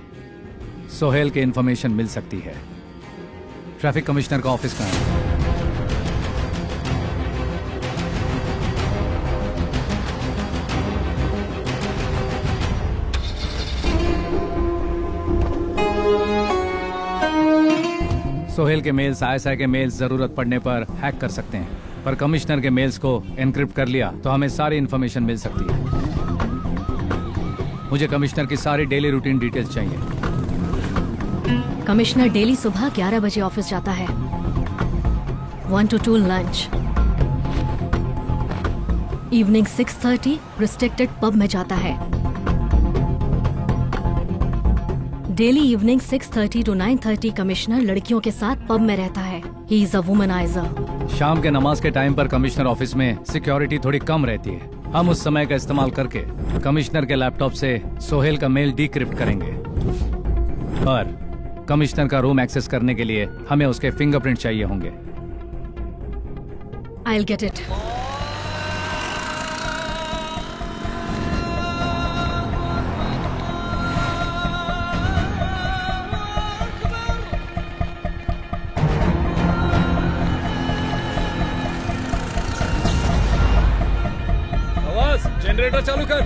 सोहेल की इंफॉर्मेशन मिल सकती है। ट्रैफिक कमिश्नर का ऑफिस कहाँ है? सोहेल के मेल्स, आईएसआई के मेल्स जरूरत पड़ने पर हैक कर सकते हैं, पर कमिश्नर के मेल्स को एनक्रिप्ट कर लिया तो हमें सारी इन्फॉर्मेशन मिल सकती है। मुझे कमिश्नर की सारी डेली रूटीन डिटेल्स चाहिए। कमिश्नर डेली सुबह 11 बजे ऑफिस जाता है। 1 to 2 lunch. Evening 6:30 restricted pub में जाता है। डेली इवनिंग 6:30 to 9:30 कमिश्नर लड़कियों के साथ पब में रहता है। He is a womaniser. शाम के नमाज के टाइम पर कमिश्नर ऑफिस में सिक्योरिटी थोड़ी कम रहती है। हम उस समय का इस्तेमाल करके कमिश्नर के लैपटॉप से सोहेल का मेल डिक्रिप्ट करेंगे। पर कमिश्नर का रूम एक्सेस करने के लिए हमें उसके फिंगरप्रिंट चाहिए होंगे। I will get it. Generator चालू कर।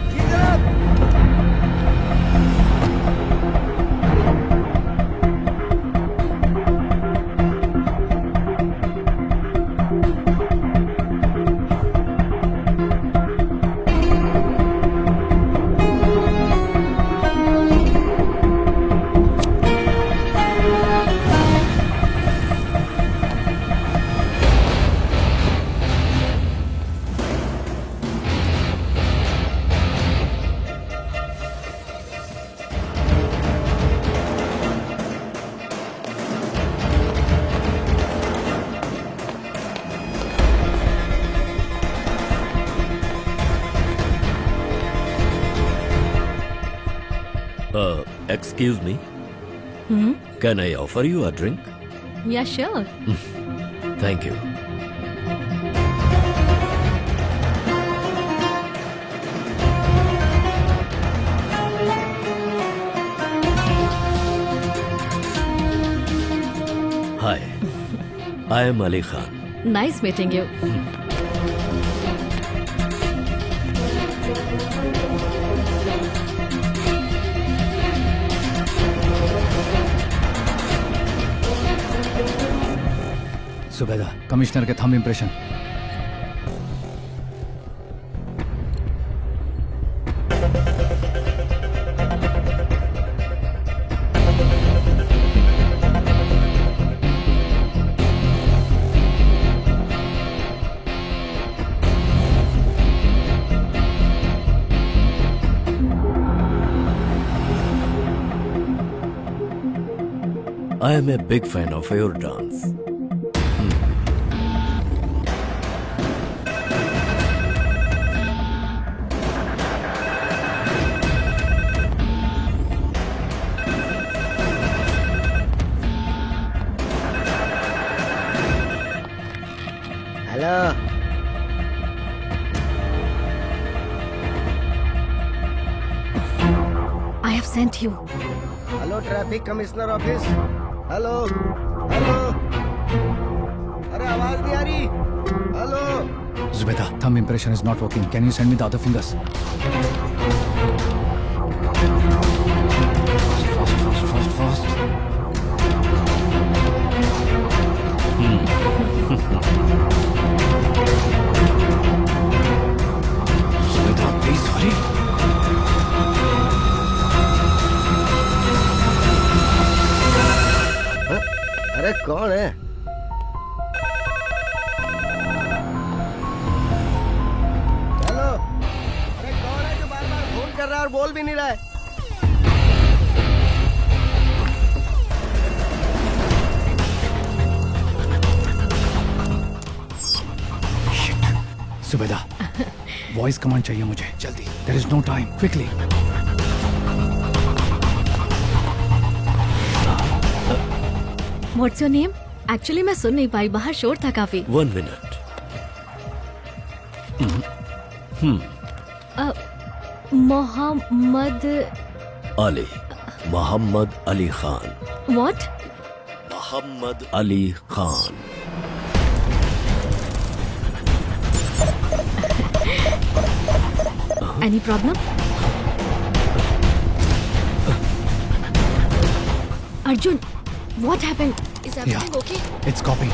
Excuse me. Can I offer you a drink? Yeah, sure. Thank you. Hi. I am Ali Khan. Nice meeting you. Zubeda, commissioner के thumb impression. I am a big fan of your dance. Hello, I have sent you. Hello traffic commissioner office. Hello hello, अरे आवाज नहीं आ रही। Hello Zubeda, thumb impression is not working. Can you send me the other fingers? Fast. Zubeda, please hurry. अरे कौन है? Hello, अरे कौन है जो बार बार फोन कर रहा है और बोल भी नहीं रहा है? Zubeda, वॉइस कमांड चाहिए मुझे जल्दी। There is no time. Quickly. What's your name? Actually मैं सुन नहीं पाई, बाहर शोर था काफी। 1 minute. Mohammed Ali, Mohammed Ali Khan. What? Mohammed Ali Khan. Any problem? Arjun, what happened? Is everything okay? It's copy.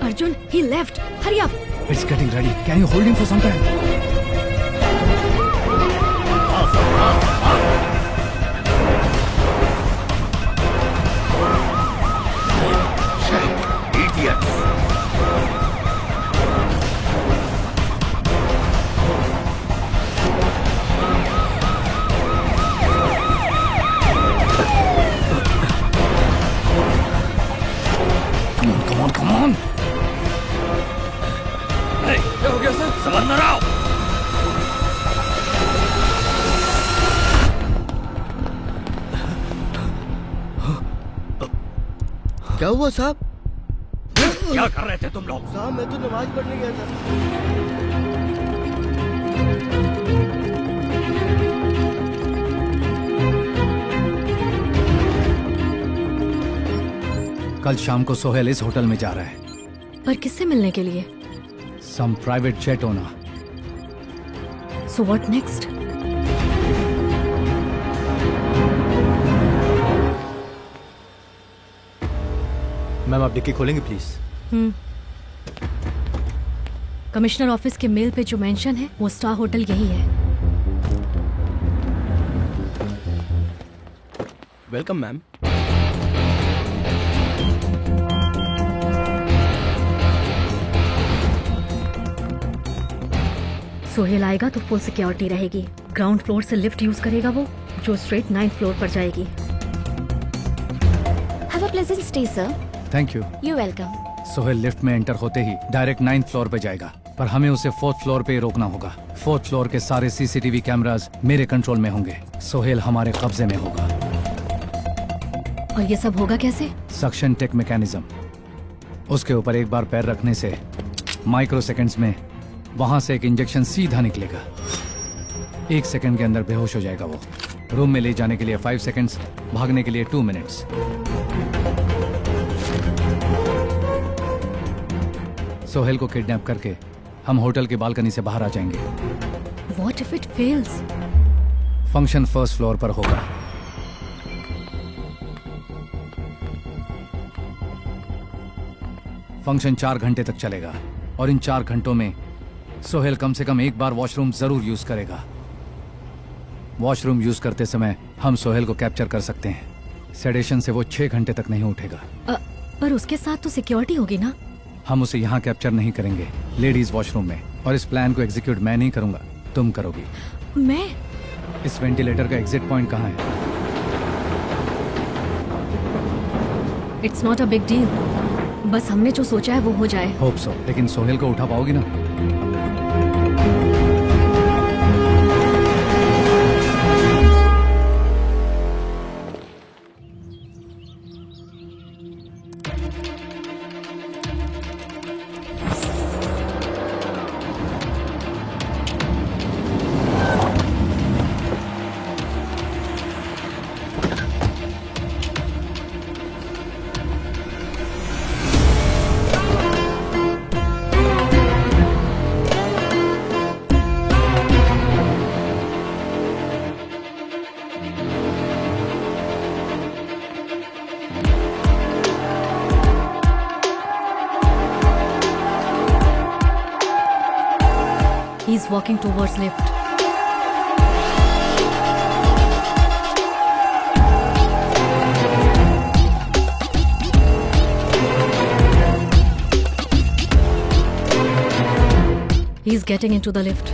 Arjun, he left. Hurry up. It's getting ready. Can you hold him for some time? Come on. क्या हो गया सर? समझ आओ। क्या हुआ साहब? क्या कर रहे थे तुम लोग? साहब मैं तो नमाज पढ़ने गया था। कल शाम को सोहेल इस होटल में जा रहा है। पर किससे मिलने के लिए? Some private jet owner. So what next? Ma'am आप डिक्की खोलेंगे प्लीज? कमिश्नर ऑफिस के मेल पे जो मेंशन है वो स्टार होटल यही है। Welcome ma'am. सोहेल आएगा तो फुल सिक्योरिटी रहेगी। ग्राउंड फ्लोर से लिफ्ट यूज करेगा वो, जो स्ट्रेट 9th फ्लोर पर जाएगी। Have a pleasant stay, sir. Thank you. You're welcome. Sohail lift में एंटर होते ही डायरेक्ट 9th फ्लोर पे जाएगा, पर हमें उसे 4th फ्लोर पे ही रोकना होगा। 4th फ्लोर के सारे सीसीटीवी कैमरास मेरे कंट्रोल में होंगे। सोहेल हमारे कब्जे में होगा। और ये सब होगा कैसे? Suction tech mechanism. उसके ऊपर एक बार पैर रखने से माइक्रो सेकंड्स में वहां से एक इंजेक्शन सीधा निकलेगा। 1 सेकंड के अंदर बेहोश हो जाएगा वो। रूम में ले जाने के लिए 5 सेकंड्स, भागने के लिए 2 मिनट्स। सोहेल को किडनैप करके हम होटल की बालकनी से बाहर आ जाएंगे। What if it fails? Function first floor पर होगा। फंक्शन 4 घंटे तक चलेगा और इन 4 घंटों में सोहेल कम से कम एक बार वॉशरूम जरूर यूज करेगा। वॉशरूम यूज करते समय हम सोहेल को कैप्चर कर सकते हैं। सेडेशन से वो 6 घंटे तक नहीं उठेगा। पर उसके साथ तो सिक्योरिटी होगी ना? हम उसे यहाँ कैप्चर नहीं करेंगे, लेडीज वॉशरूम में। और इस प्लान को एग्जीक्यूट मैं नहीं करूंगा, तुम करोगी। मैं? इस वेंटिलेटर का एग्जिट पॉइंट कहाँ है? It's not a big deal, बस हमने जो सोचा है वो हो जाए। होप सो, लेकिन सोहेल को उठा पाओगी ना? He's walking towards lift. He's getting into the lift.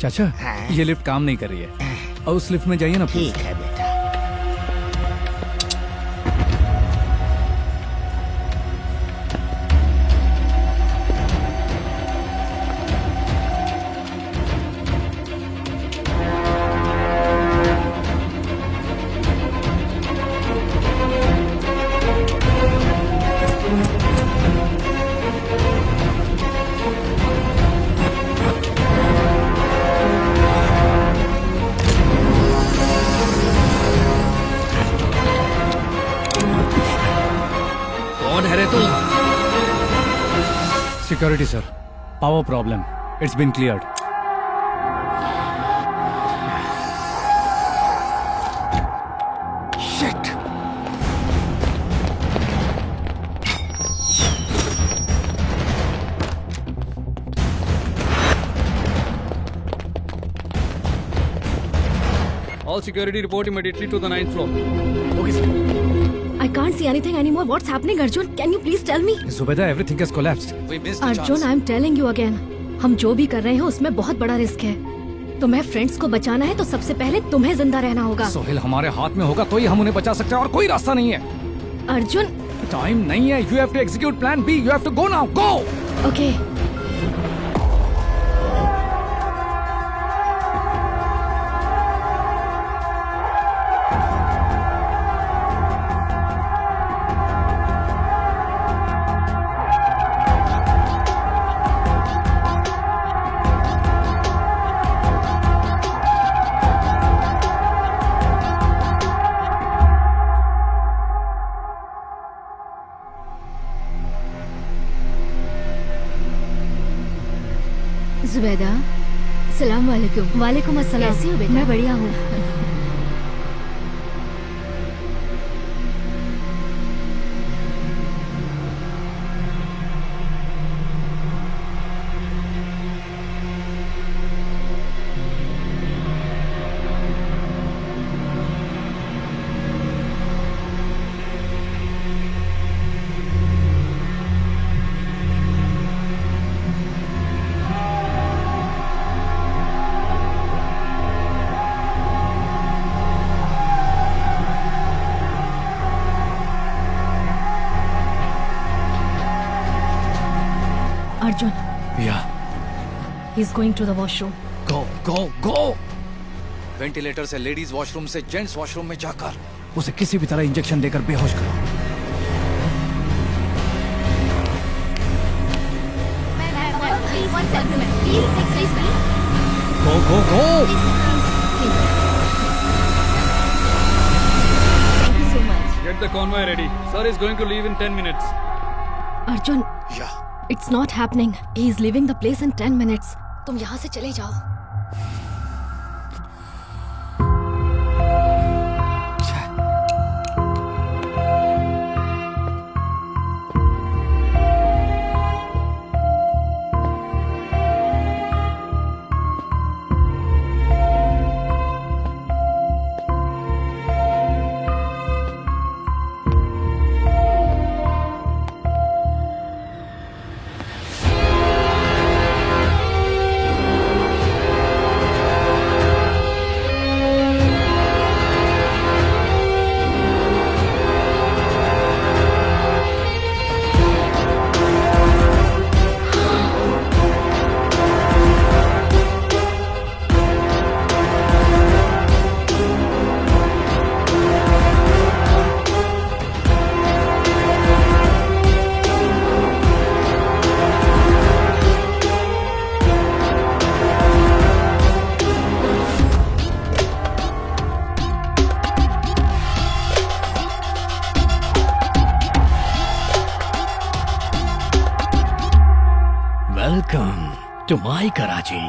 चाचा, ये लिफ्ट काम नहीं कर रही है। और उस लिफ्ट में जाइए ना। ठीक है बेटा। Security, sir. Power problem. It's been cleared. Shit. All security report immediately to the 9th floor. Okay, sir. I can't see anything anymore. What's happening, Arjun? Can you please tell me? Zubeda, everything has collapsed. We missed the Arjun, I'm telling you again. हम जो भी कर रहे हैं उसमें बहुत बड़ा risk है। तुम्हें फ्रेंड्स को बचाना है तो सबसे पहले तुम्हें जिंदा रहना होगा। सोहेल हमारे हाथ में होगा तो ही हम उन्हें बचा सकते हैं और कोई रास्ता नहीं है। अर्जुन, टाइम नहीं है। You have to execute plan B. You have to go now. Go. Okay. Zubaida, सलाम वालेकुम। वालेकुम अस्सलाम। कैसी हो बेटा? मैं बढ़िया हूँ। Arjun, yeah he is going to the washroom. Go go go. Ventilator से लेडीज वॉशरूम से जेंट्स वॉशरूम में जाकर उसे किसी भी तरह इंजेक्शन देकर बेहोश करो. गो go go. Get the convoy ready. Sir is going to leave in 10 minutes. Arjun, it's not happening. He is leaving the place in 10 minutes. तुम यहाँ से चले जाओ. Welcome to my Karachi.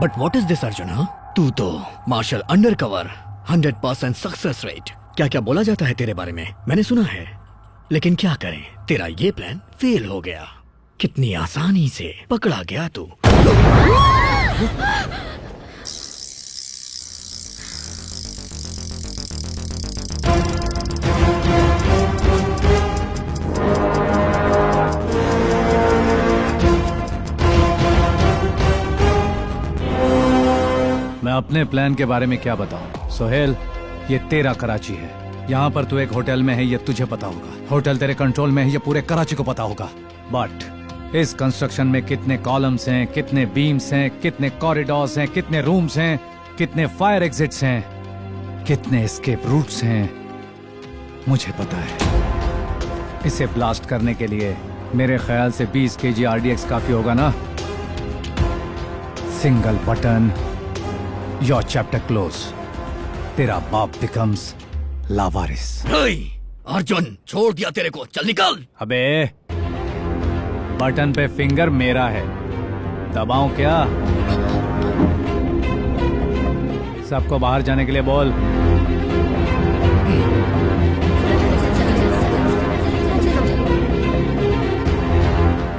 But what is this Arjun? तू तो marshal undercover 100% success rate. क्या क्या बोला जाता है तेरे बारे में मैंने सुना है, लेकिन क्या करें, तेरा ये प्लान फेल हो गया. कितनी आसानी से पकड़ा गया तू. मैं अपने प्लान के बारे में क्या बताऊं? सोहेल, ये तेरा कराची है. यहाँ पर तू एक होटल में है, ये तुझे पता होगा. होटल तेरे कंट्रोल में है, ये पूरे कराची को पता होगा. बट इस कंस्ट्रक्शन में कितने कॉलम्स हैं, कितने बीम्स हैं, कितने कॉरिडोर्स हैं, कितने रूम्स हैं, कितने फायर एग्जिट्स हैं, कितने एस्केप रूट्स हैं, मुझे पता है. इसे ब्लास्ट करने के लिए मेरे ख्याल से 20 kg RDX काफी होगा ना. Single button, your chapter close. तेरा बाप बिकम्स लावारिस. अर्जुन, छोड़ दिया तेरे को, चल निकल. अबे, बटन पे फिंगर मेरा है, दबाऊं क्या? सबको बाहर जाने के लिए बोल.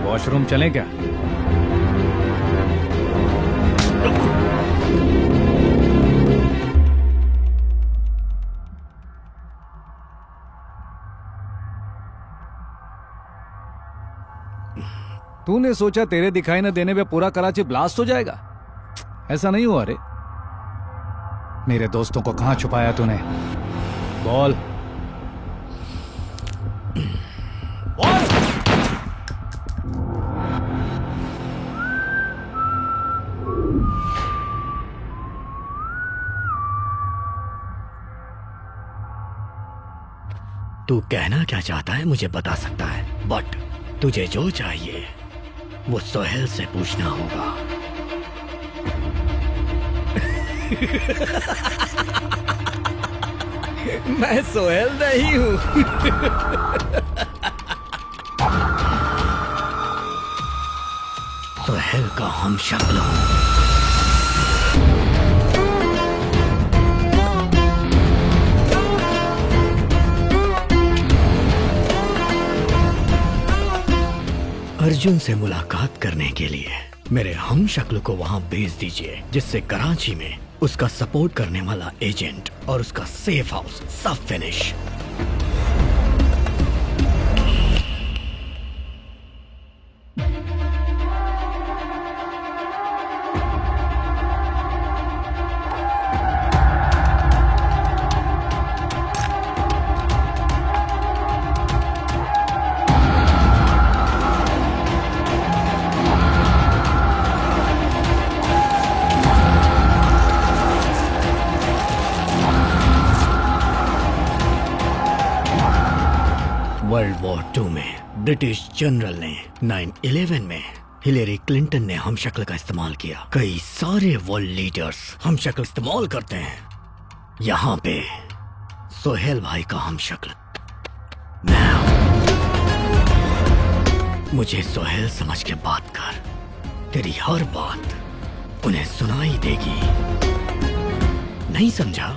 वॉशरूम चलें क्या? तूने सोचा तेरे दिखाई न देने पे पूरा कराची ब्लास्ट हो जाएगा? ऐसा नहीं हुआ रे. मेरे दोस्तों को कहां छुपाया तूने? बोल. तू कहना क्या चाहता है मुझे बता सकता है, बट तुझे जो चाहिए वो सोहेल से पूछना होगा. मैं सोहेल नहीं हूं. सोहेल का हम शक्ल हूं. अर्जुन से मुलाकात करने के लिए मेरे हम शक्ल को वहां भेज दीजिए, जिससे कराची में उसका सपोर्ट करने वाला एजेंट और उसका सेफ हाउस सब फिनिश. वर्ल्ड वॉर 2 में ब्रिटिश जनरल ने 9/11 में हिलेरी क्लिंटन ने हम शक्ल का इस्तेमाल किया। कई सारे वर्ल्ड लीडर्स हम शक्ल इस्तेमाल करते हैं। यहाँ पे सोहेल भाई का हम शक्ल मैं हूं। मुझे सोहेल समझ के बात कर, तेरी हर बात उन्हें सुनाई देगी। नहीं समझा?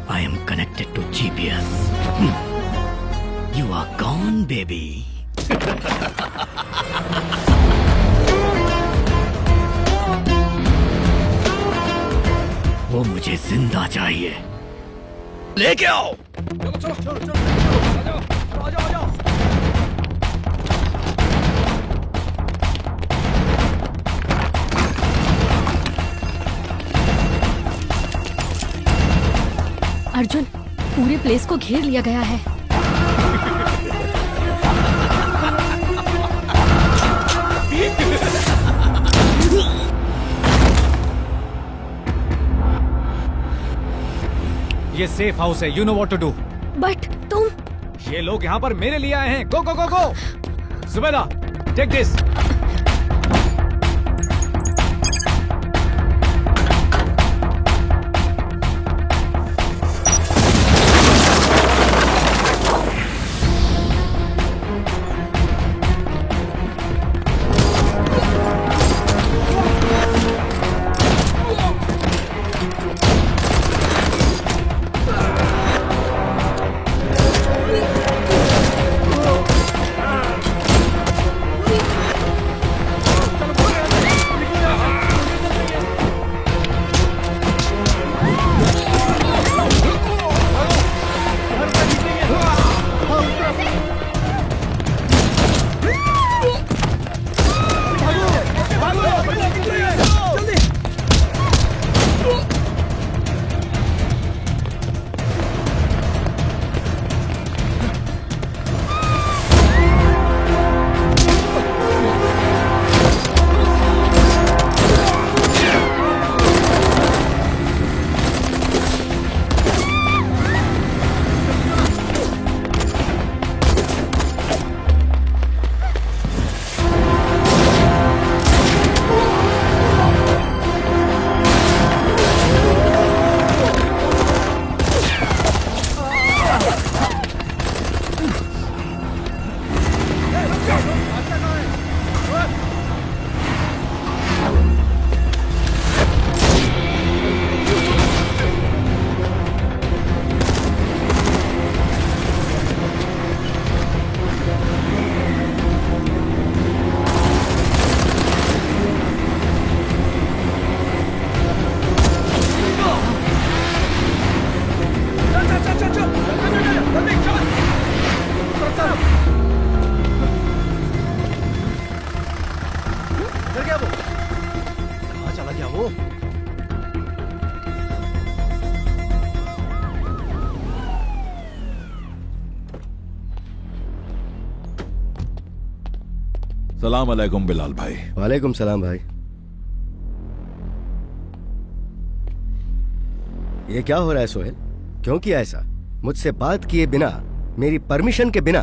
I am connected to GPS. You are gone, baby. वो मुझे जिंदा चाहिए। लेके आओ। चलो चलो चलो आ जाओ। अर्जुन, पूरे प्लेस को घेर लिया गया है। ये सेफ हाउस है, you know what to do. But तुम, ये लोग यहाँ पर मेरे लिए आए हैं। Go go go go. Zubeda, take this. सलाम अलैकुम बिलाल भाई। वालेकुम सलाम भाई। ये क्या हो रहा है सोहेल? क्यों किया ऐसा? मुझसे बात किए बिना, मेरी परमिशन के बिना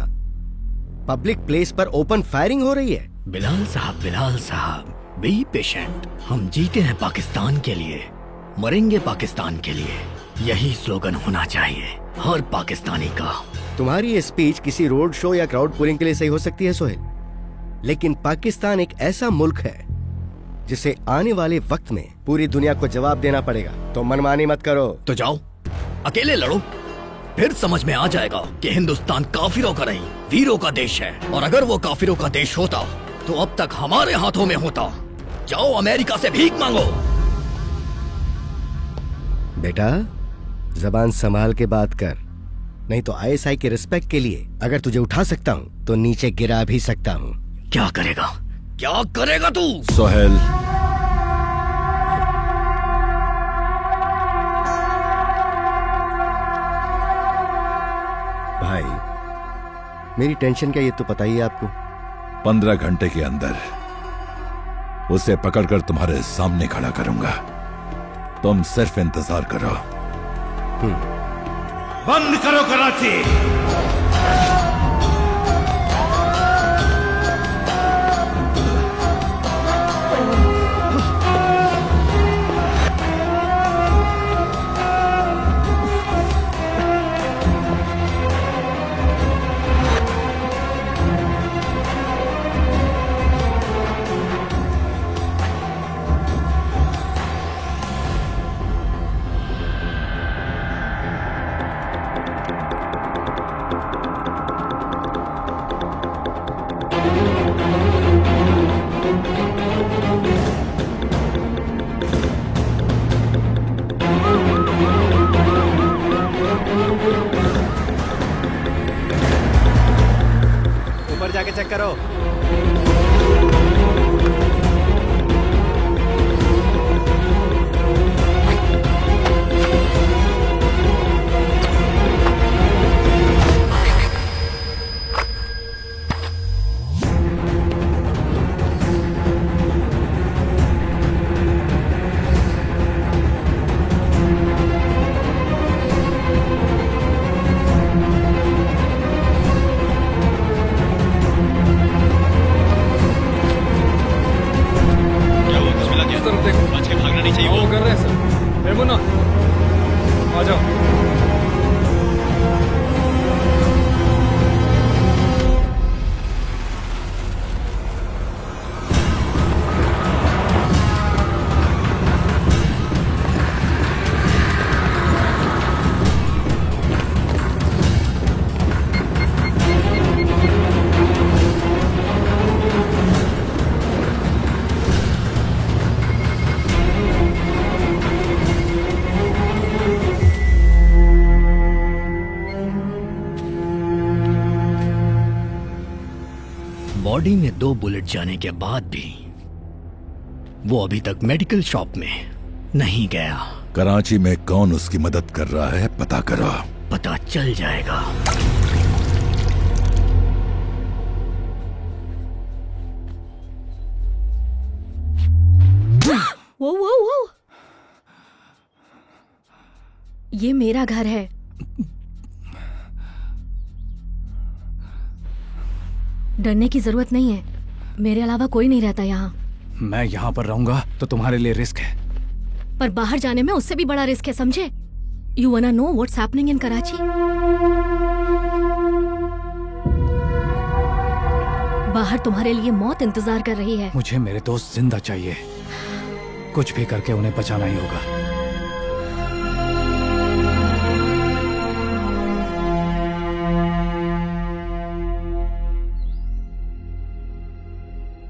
पब्लिक प्लेस पर ओपन फायरिंग हो रही है। बिलाल साहब, बी पेशेंट। हम जीते हैं पाकिस्तान के लिए, मरेंगे पाकिस्तान के लिए। यही स्लोगन होना चाहिए हर पाकिस्तानी का। तुम्हारी ये स्पीच किसी रोड शो या क्राउड पुलिंग के लिए सही हो सकती है सोहेल, लेकिन पाकिस्तान एक ऐसा मुल्क है जिसे आने वाले वक्त में पूरी दुनिया को जवाब देना पड़ेगा। तो मनमानी मत करो। तो जाओ अकेले लड़ो, फिर समझ में आ जाएगा कि हिंदुस्तान काफिरों का नहीं वीरों का देश है। और अगर वो काफिरों का देश होता तो अब तक हमारे हाथों में होता। जाओ अमेरिका से भीख मांगो। बेटा जबान संभाल के बात कर, नहीं तो आईएसआई के रिस्पेक्ट के लिए अगर तुझे उठा सकता हूँ तो नीचे गिरा भी सकता हूँ। क्या करेगा तू? सोहेल, भाई मेरी टेंशन क्या ये तो पता ही है आपको। 15 घंटे के अंदर उसे पकड़कर तुम्हारे सामने खड़ा करूंगा। तुम सिर्फ इंतजार करो। बंद करो कराची। ऊपर जाके चेक करो। बॉडी में 2 बुलेट जाने के बाद भी वो अभी तक मेडिकल शॉप में नहीं गया। कराची में कौन उसकी मदद कर रहा है पता करो। पता चल जाएगा। वो ये मेरा घर है। डरने की जरूरत नहीं है, मेरे अलावा कोई नहीं रहता यहाँ। मैं यहाँ पर रहूंगा तो तुम्हारे लिए रिस्क है, पर बाहर जाने में उससे भी बड़ा रिस्क है, समझे? You wanna know what's happening in Karachi? बाहर तुम्हारे लिए मौत इंतजार कर रही है। मुझे मेरे दोस्त जिंदा चाहिए, कुछ भी करके उन्हें बचाना ही होगा।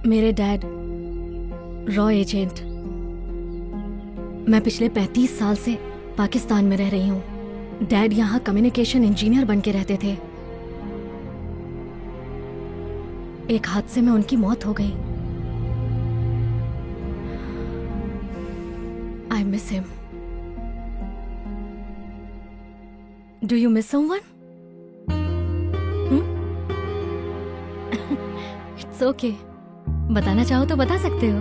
मेरे डैड रॉ एजेंट। मैं पिछले 35 साल से पाकिस्तान में रह रही हूँ। डैड यहाँ कम्युनिकेशन इंजीनियर बन के रहते थे। एक हादसे में उनकी मौत हो गई। I miss him. Do you miss someone? It's okay. बताना चाहो तो बता सकते हो।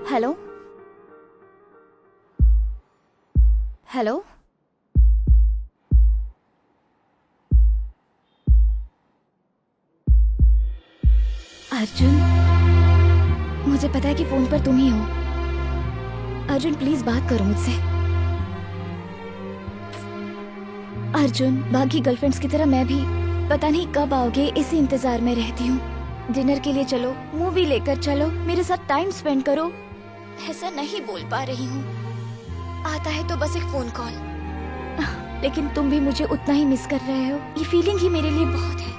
हेलो हेलो, अर्जुन, मुझे पता है कि फोन पर तुम ही हो। अर्जुन प्लीज बात करो मुझसे। अर्जुन, बाकी गर्लफ्रेंड्स की तरह मैं भी पता नहीं कब आओगे इसी इंतजार में रहती हूँ। डिनर के लिए चलो, मूवी लेकर चलो, मेरे साथ टाइम स्पेंड करो। ऐसा नहीं बोल पा रही हूँ, आता है तो बस एक फोन कॉल। लेकिन तुम भी मुझे उतना ही मिस कर रहे हो, ये फीलिंग ही मेरे लिए बहुत है।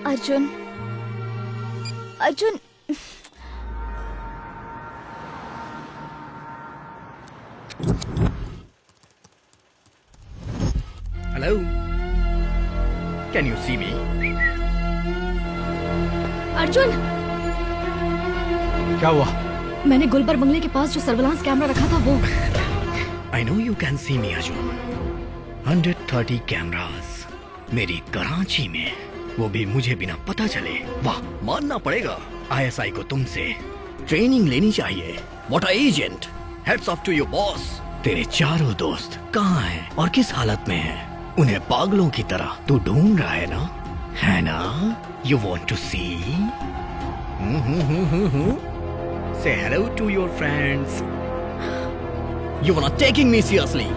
Arjun, Arjun, hello, can you see me? Arjun, क्या हुआ? मैंने गुलबर बंगले के पास जो सर्विलांस कैमरा रखा था वो I know you can see me Arjun. 130 cameras मेरी कराची में, वो भी मुझे बिना पता चले। वाह, मानना पड़ेगा आईएसआई को तुमसे ट्रेनिंग लेनी चाहिए। What a agent, heads off to your boss. तेरे चारों दोस्त कहाँ हैं और किस हालत में हैं? उन्हें पागलों की तरह तू ढूंढ रहा है ना? है ना? You want to see? Say hello to your friends. You are not taking me seriously.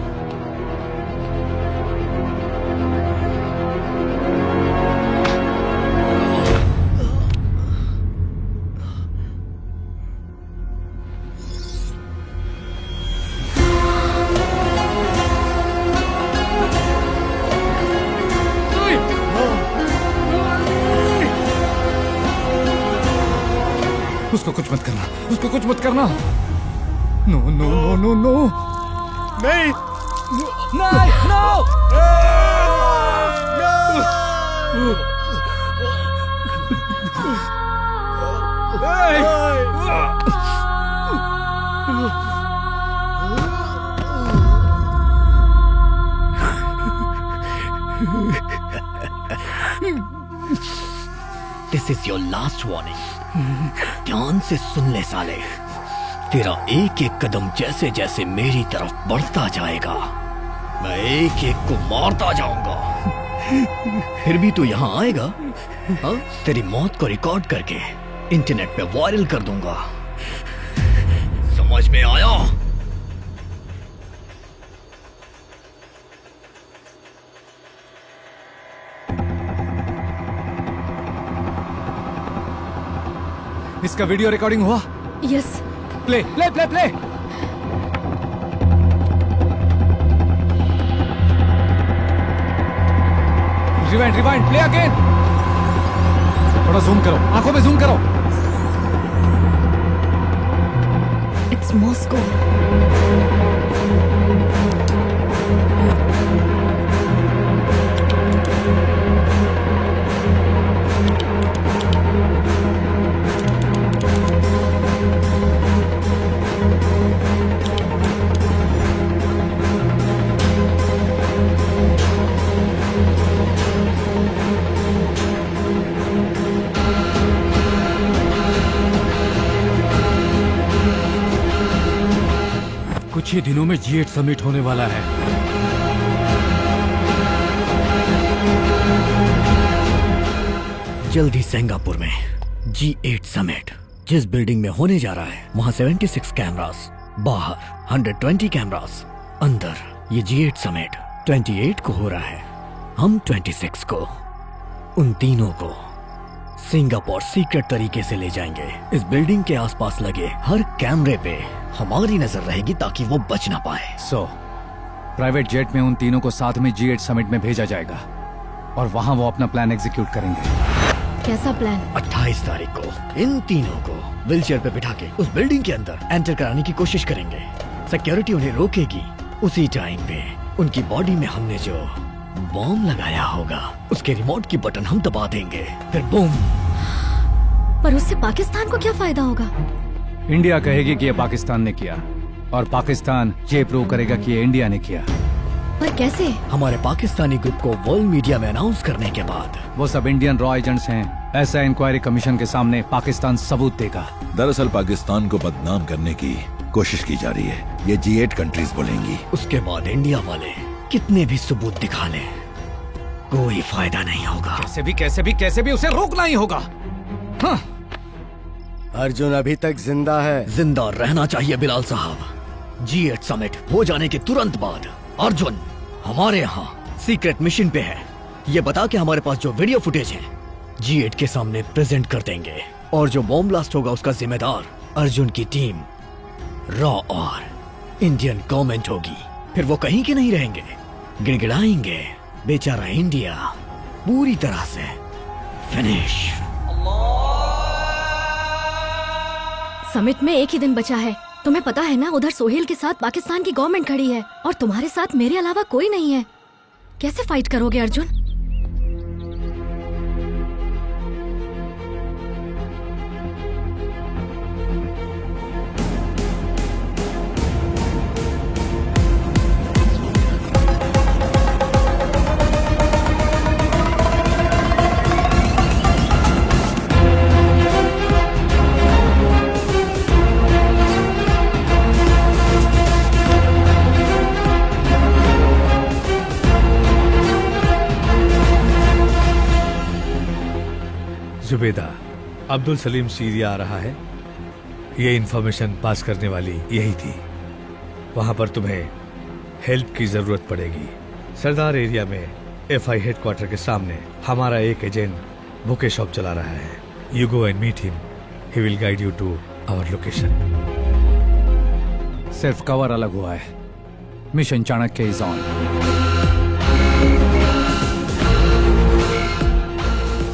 उसको कुछ मत करना, उसको कुछ मत करना। No no no no no, नहीं, नहीं, no. This is your last warning. ध्यान से सुन ले साले। तेरा एक एक कदम जैसे जैसे मेरी तरफ बढ़ता जाएगा, मैं एक एक को मारता जाऊंगा। फिर भी तू यहाँ आएगा? हाँ? तेरी मौत को रिकॉर्ड करके इंटरनेट पे वायरल कर दूंगा। समझ में आया? इसका वीडियो रिकॉर्डिंग हुआ? Yes. Play play play play. Rewind rewind, play again. थोड़ा जूम करो, आंखों पे जूम करो। It's Moscow. कुछ ही दिनों में G8 समिट होने वाला है। जल्दी सिंगापुर में G8 समिट जिस बिल्डिंग में होने जा रहा है, वहां 76 कैमरास, बाहर 120 कैमरास, अंदर ये G8 समिट 28 को हो रहा है। हम 26 को उन तीनों को सिंगापुर सीक्रेट तरीके से ले जाएंगे। इस बिल्डिंग के आसपास लगे हर कैमरे पे हमारी नजर रहेगी ताकि वो बच ना पाए। प्राइवेट जेट में उन तीनों को साथ में G8 समिट में भेजा जाएगा और वहां वो अपना प्लान एग्जीक्यूट करेंगे। कैसा प्लान? 28 तारीख को इन तीनों को व्हीलचेयर पे बिठा के उस बिल्डिंग के अंदर एंटर कराने की कोशिश करेंगे। सिक्योरिटी उन्हें रोकेगी। उसी टाइम पे उनकी बॉडी में हमने जो बॉम्ब लगाया होगा उसके रिमोट की बटन हम दबा देंगे, फिर बूम। पर उससे पाकिस्तान को क्या फायदा होगा? इंडिया कहेगी कि ये पाकिस्तान ने किया और पाकिस्तान ये प्रूव करेगा कि ये इंडिया ने किया। पर कैसे? हमारे पाकिस्तानी ग्रुप को वर्ल्ड मीडिया में अनाउंस करने के बाद वो सब इंडियन रॉ एजेंट्स हैं। ऐसा इंक्वायरी कमीशन के सामने पाकिस्तान सबूत देगा। दरअसल पाकिस्तान को बदनाम करने की कोशिश की जा रही है, ये G8 कंट्रीज बोलेंगी। उसके बाद इंडिया वाले कितने भी सबूत दिखा लें, कोई फायदा नहीं होगा। कैसे भी उसे रोकना ही होगा। हाँ। अर्जुन अभी तक जिंदा है। जिंदा रहना चाहिए बिलाल साहब। G8 समिट हो जाने के तुरंत बाद अर्जुन हमारे यहाँ सीक्रेट मिशन पे है। ये बता के हमारे पास जो वीडियो फुटेज है G8 के सामने प्रेजेंट कर देंगे और जो बॉम्ब ब्लास्ट होगा उसका जिम्मेदार अर्जुन की टीम, रॉ और इंडियन गवर्नमेंट होगी। फिर वो कहीं के नहीं रहेंगे, गिड़गिड़ाएंगे। बेचारा इंडिया पूरी तरह से फिनिश। समिट में एक ही दिन बचा है। तुम्हें पता है ना, उधर सोहेल के साथ पाकिस्तान की गवर्नमेंट खड़ी है और तुम्हारे साथ मेरे अलावा कोई नहीं है। कैसे फाइट करोगे अर्जुन? जुबेदा, अब्दुल सलीम सीरिया आ रहा है, ये इन्फॉर्मेशन पास करने वाली यही थी। वहां पर तुम्हें हेल्प की जरूरत पड़ेगी। सरदार एरिया में FI हेडक्वार्टर के सामने हमारा एक एजेंट बुके शॉप चला रहा है। You go and meet him, he will guide you to our location. सिर्फ कवर अलग हुआ है। Mission Chanakya is on.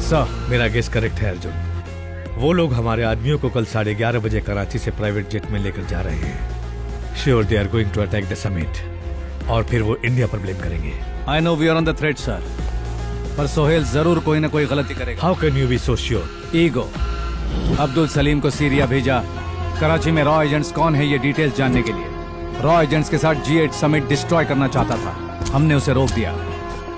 Sir, मेरा गेस करेक्ट है अर्जुन। वो लोग हमारे आदमियों को कल 11:30 बजे कराची से प्राइवेट जेट में लेकर जा रहे हैं। Sure they are going to attack the summit, और फिर वो इंडिया पर ब्लेम करेंगे। I know we are on the threat sir, पर सोहेल जरूर कोई ना कोई गलती करेगा। How can you be so sure? Ego. Abdul Salim को सीरिया भेजा, कराची में रॉ एजेंट्स कौन है ये डिटेल्स जानने के लिए। रॉ एजेंट्स के साथ G8 समिट डिस्ट्रॉय करना चाहता था, हमने उसे रोक दिया।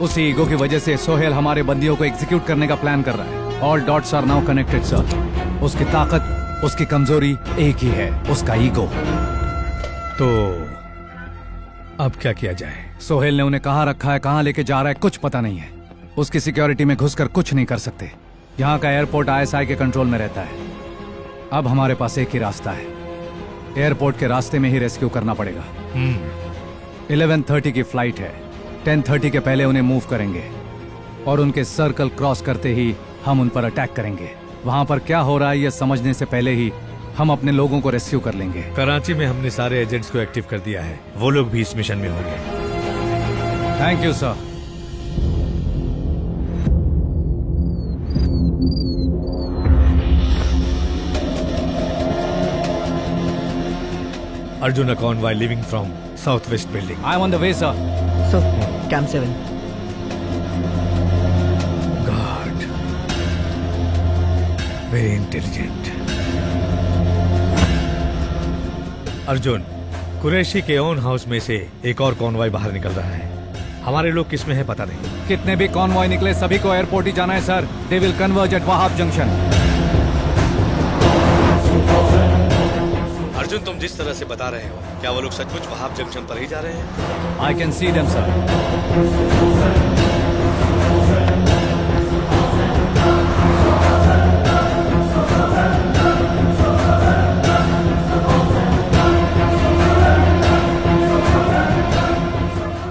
उसी ईगो की वजह से सोहेल हमारे बंदियों को एग्जीक्यूट करने का प्लान कर रहा है। All dots are now connected sir. उसकी ताकत, उसकी कमजोरी एक ही है, उसका ईगो। तो अब क्या किया जाए? सोहेल ने उन्हें कहाँ रखा है, कहाँ लेके जा रहा है, कुछ पता नहीं है। उसकी सिक्योरिटी में घुसकर कुछ नहीं कर सकते। यहाँ का एयरपोर्ट ISI के कंट्रोल में रहता है। अब हमारे पास एक ही रास्ता है, एयरपोर्ट के रास्ते में ही रेस्क्यू करना पड़ेगा। 11:30 की फ्लाइट है, 10:30 के पहले उन्हें मूव करेंगे और उनके सर्कल क्रॉस करते ही हम उन पर अटैक करेंगे। वहां पर क्या हो रहा है ये समझने से पहले ही हम अपने लोगों को रेस्क्यू कर लेंगे। कराची में हमने सारे एजेंट्स को एक्टिव कर दिया है, वो लोग भी इस मिशन में होंगे। Thank you sir. Arjun, a convoy leaving from southwest building. I'm on the way, sir. So, Camp 7. God. Very intelligent. Arjun, Qureshi के ओन हाउस में से एक और कॉन्वॉय बाहर निकल रहा है। हमारे लोग किस में है पता नहीं। कितने भी कॉन्वॉय निकले सभी को एयरपोर्ट ही जाना है sir. They will converge eight Wahab junction. Arjun, तुम जिस तरह से बता रहे हो, क्या वो लोग सचमुच वहाब जंक्शन पर ही जा रहे हैं? I can see them sir.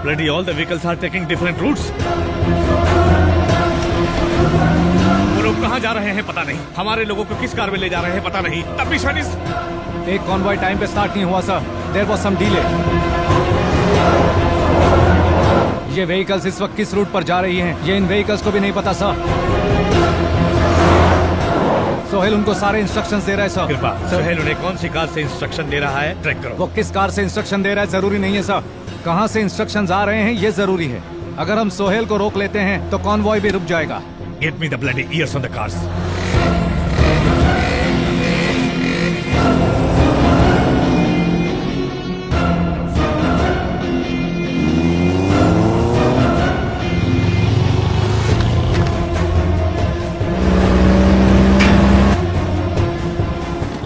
Bloody all the vehicles are taking different routes. वो लोग कहाँ जा रहे हैं पता नहीं, हमारे लोगों को किस कार में ले जा रहे हैं पता नहीं। तब भी एक कॉन्वॉय टाइम पे स्टार्ट नहीं हुआ sir, there was some delay. ये व्हीकल्स इस वक्त किस रूट पर जा रही हैं, ये इन व्हीकल्स को भी नहीं पता सर। सोहेल उनको सारे इंस्ट्रक्शंस दे रहा है सर। कृपा, सोहेल उन्हें कौन सी कार से इंस्ट्रक्शन दे रहा है ट्रैक करो। वो किस कार से इंस्ट्रक्शन दे रहा है जरूरी नहीं है सर, कहाँ से इंस्ट्रक्शंस आ रहे हैं ये जरूरी है। अगर हम सोहेल को रोक लेते हैं तो कॉन्वॉय भी रुक जाएगा। Get me the bloody ears on the cars.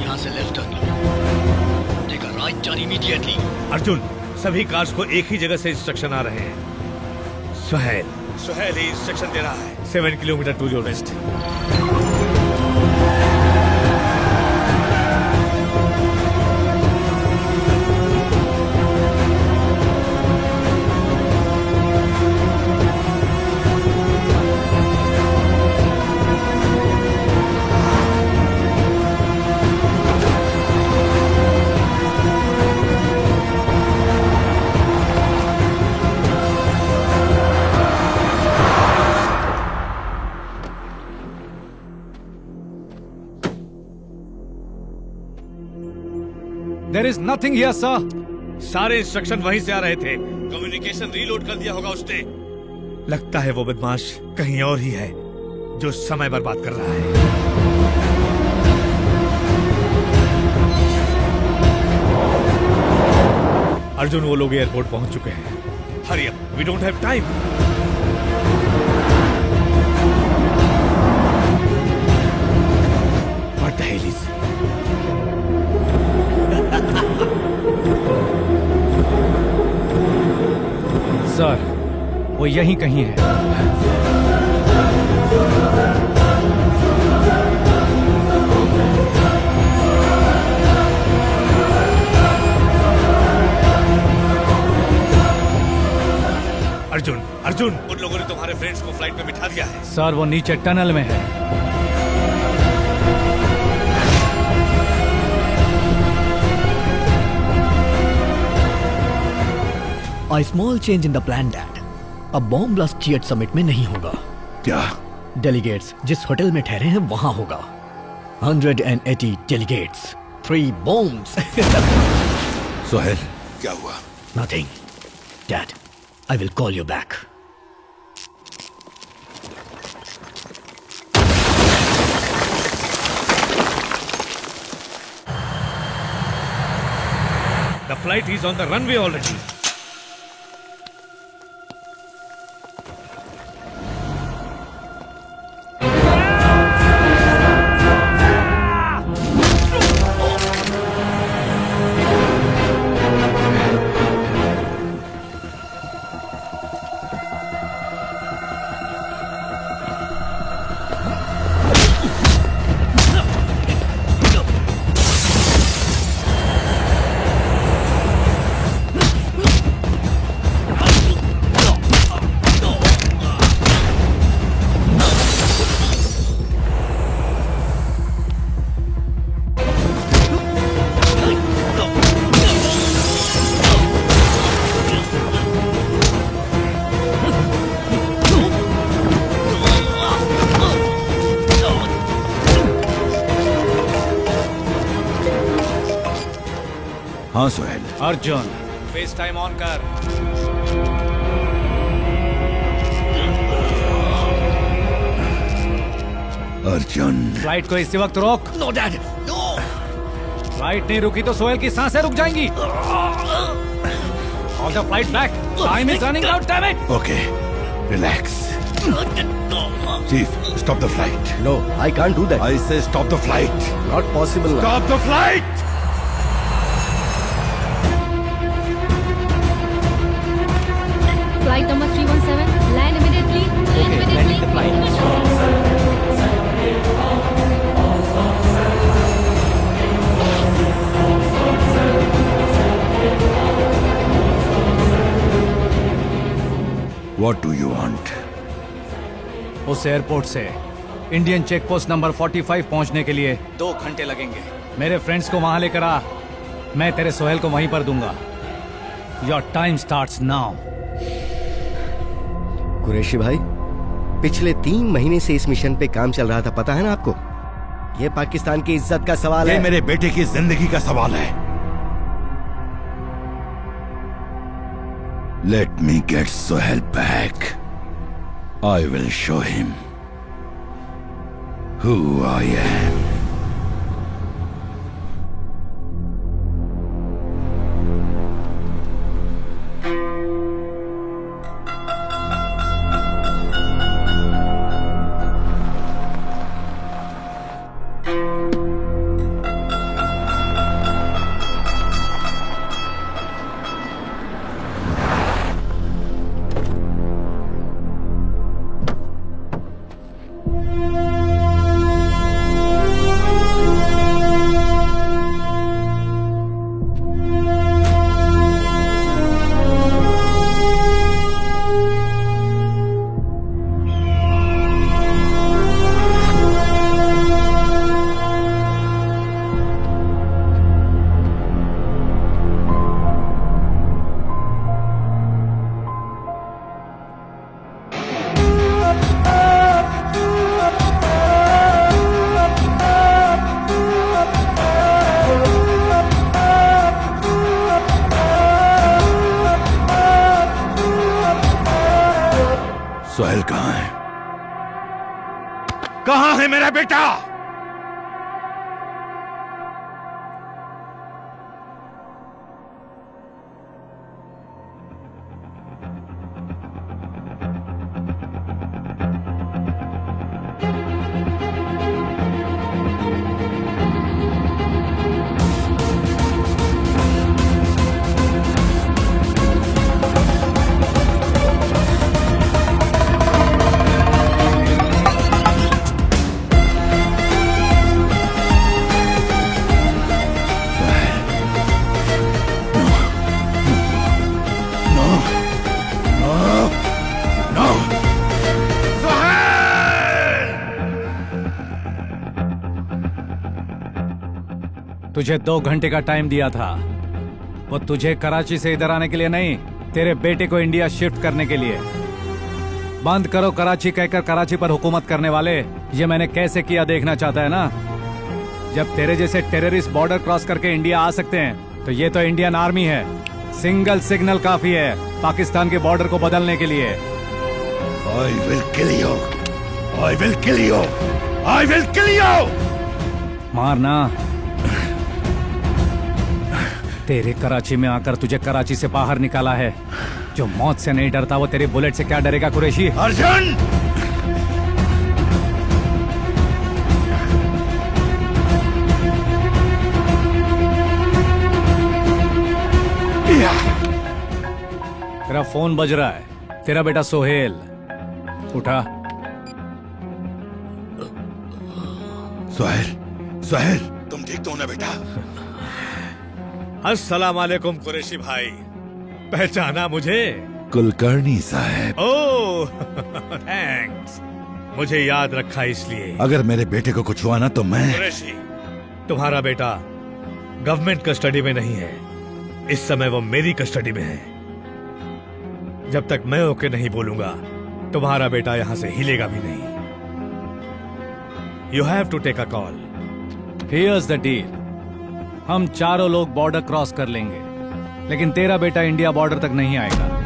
यहाँ से लेफ्ट टर्न लो, take a right turn immediately. Arjun, सभी कार्स को एक ही जगह से इंस्ट्रक्शन आ रहे हैं। सोहेल ही इंस्ट्रक्शन दे रहा है। 7 kilometre to your west. There is nothing here, sir. सारे इंस्ट्रक्शन वहीं से आ रहे थे। कम्युनिकेशन रीलोड कर दिया होगा उसने। लगता है वो बदमाश कहीं और ही है जो समय बर्बाद कर रहा है। अर्जुन, वो लोग एयरपोर्ट पहुंच चुके हैं। Hurry up, we don't have time. What the hell is? Sir, वो यहीं कहीं है। अर्जुन, उन लोगों ने तुम्हारे फ्रेंड्स को फ्लाइट में बिठा दिया है। सर वो नीचे टनल में है। A small change in the plan, Dad. अब बॉम्ब ब्लास्ट G8 समिट में नहीं होगा। क्या? डेलीगेट्स जिस होटल में ठहरे हैं वहां होगा। 180 डेलीगेट्स, 3 bombs. सोहेल, क्या हुआ? Nothing. Dad, I will call you back. The flight is on the runway already. हाँ Sohail. Arjun face time on कर। अर्जुन, फ्लाइट को इसी वक्त रोक। No dad, no. फ्लाइट नहीं रुकी तो सोहेल की सांसें रुक जाएंगी। Call the flight back. Time is running out, damn it. Okay, relax. Chief, stop the flight. No, I can't do that. I say stop the flight. Not possible now. Stop the flight. Flight number 317, land immediately. Okay, landing the flight. What do you want? उस airport से Indian check post number 45 पहुंचने के लिए 2 घंटे लगेंगे। मेरे friends को वहां लेकर आ, मैं तेरे सोहेल को वहीं पर दूंगा। Your time starts now. Qureshi भाई, पिछले 3 महीने से इस मिशन पे काम चल रहा था, पता है ना आपको? ये पाकिस्तान की इज्जत का सवाल है। ये मेरे बेटे की जिंदगी का सवाल है। Let me get Sohail back. I will show him who I am. Sohail कहाँ है? कहाँ है मेरा बेटा? तुझे 2 घंटे का टाइम दिया था, वो तुझे कराची से इधर आने के लिए नहीं, तेरे बेटे को इंडिया शिफ्ट करने के लिए। बंद करो कराची कहकर कराची पर हुकूमत करने वाले। ये मैंने कैसे किया देखना चाहता है ना? जब तेरे जैसे टेररिस्ट बॉर्डर क्रॉस करके इंडिया आ सकते हैं तो ये तो इंडियन आर्मी है। सिंगल सिग्नल काफी है पाकिस्तान के बॉर्डर को बदलने के लिए। I will kill you. I will kill you. I will kill you. मारना। तेरे कराची में आकर तुझे कराची से बाहर निकाला है। जो मौत से नहीं डरता वो तेरे बुलेट से क्या डरेगा कुरैशी? अर्जुन! तेरा फोन बज रहा है, तेरा बेटा सोहेल। उठा। सोहेल, सोहेल, तुम ठीक तो हो ना बेटा? अस्सलाम वालेकुम कुरैशी भाई, पहचाना मुझे? कुलकर्णी साहब। ओह थैंक्स, मुझे याद रखा इसलिए। अगर मेरे बेटे को कुछ हुआ ना तो मैं। कुरैशी, तुम्हारा बेटा गवर्नमेंट कस्टडी में नहीं है, इस समय वो मेरी कस्टडी में है। जब तक मैं ओके नहीं बोलूंगा तुम्हारा बेटा यहां से हिलेगा भी नहीं। You have to take a call. Here's the deal, हम चारों लोग बॉर्डर क्रॉस कर लेंगे, लेकिन तेरा बेटा इंडिया बॉर्डर तक नहीं आएगा।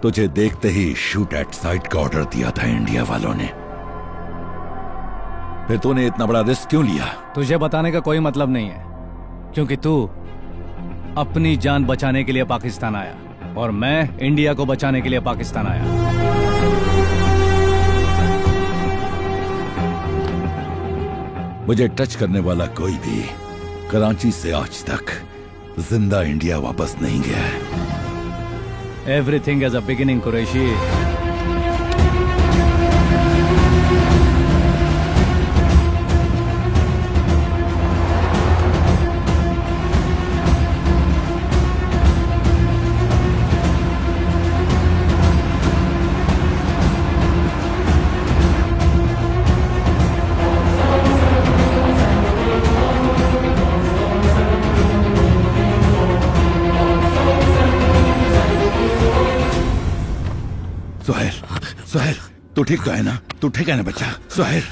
तुझे देखते ही शूट एट साइट का ऑर्डर दिया था इंडिया वालों ने। फिर तूने इतना बड़ा रिस्क क्यों लिया? तुझे बताने का कोई मतलब नहीं है, क्योंकि तू अपनी जान बचाने के लिए पाकिस्तान आया और मैं इंडिया को बचाने के लिए पाकिस्तान आया। मुझे टच करने वाला कोई भी कराची से आज तक जिंदा इंडिया वापस नहीं गया है। Everything has a beginning, Qureshi. Sohail, Sohail, तू ठीक तो है ना? तू ठीक है ना बच्चा? सोहेल,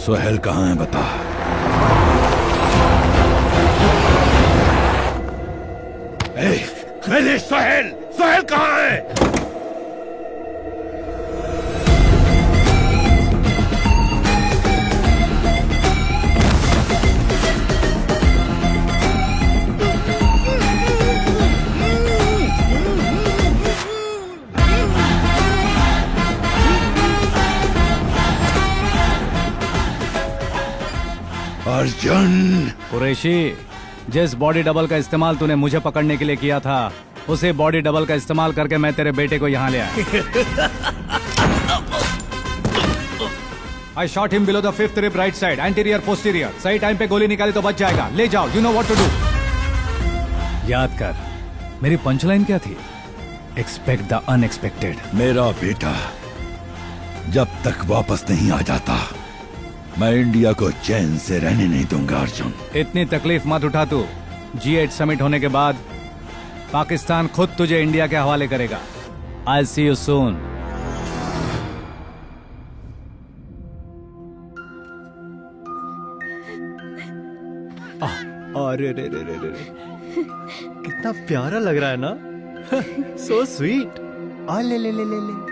सोहेल कहाँ है बता? मेरे सोहेल, सोहेल कहाँ है? अर्जुन! कुरैशी, जिस बॉडी डबल का इस्तेमाल तूने मुझे पकड़ने के लिए किया था, उसे बॉडी डबल का इस्तेमाल करके मैं तेरे बेटे को यहाँ ले आया। I shot him below the 5th rib right side, anterior posterior. सही टाइम पे गोली निकाली तो बच जाएगा। ले जाओ, you know what to do. याद कर, मेरी पंचलाइन क्या थी? Expect the unexpected. मेरा बेटा जब तक वापस नहीं आ जाता, मैं इंडिया को चैन से रहने नहीं दूंगा अर्जुन। इतनी तकलीफ मत उठा तू। G8 समिट होने के बाद पाकिस्तान खुद तुझे इंडिया के हवाले करेगा। I'll see you soon. अरे रे रे रे रे, कितना प्यारा लग रहा है ना? So sweet. आ ले ले ले ले ले।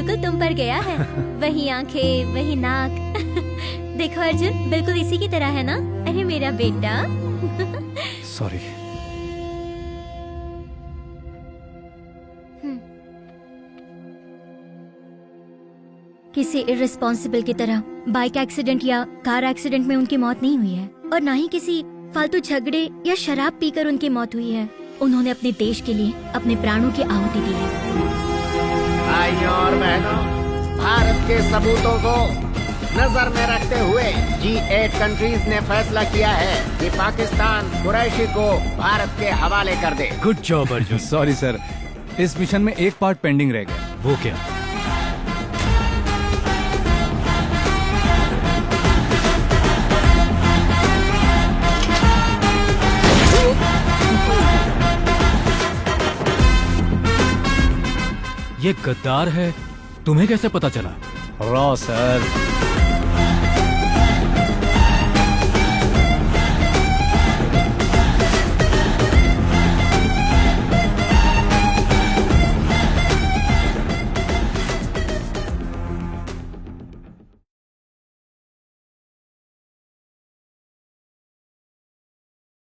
बिल्कुल तुम पर गया है। वही आंखें, वही नाक। देखो अर्जुन, बिल्कुल इसी की तरह है ना? अरे मेरा बेटा। सॉरी। किसी इररिस्पॉन्सिबल की तरह बाइक एक्सीडेंट या कार एक्सीडेंट में उनकी मौत नहीं हुई है, और ना ही किसी फालतू झगड़े या शराब पीकर उनकी मौत हुई है। उन्होंने अपने देश के लिए अपने प्राणों की आहुति दी है। भाइयों और बहनों, भारत के सबूतों को नजर में रखते हुए G8 कंट्रीज ने फैसला किया है कि पाकिस्तान कुरैशी को भारत के हवाले कर दे। Good job Arjun. Sorry sir, इस मिशन में एक पार्ट पेंडिंग रह गया। वो क्या? ये गद्दार है, तुम्हें कैसे पता चला? Raw sir,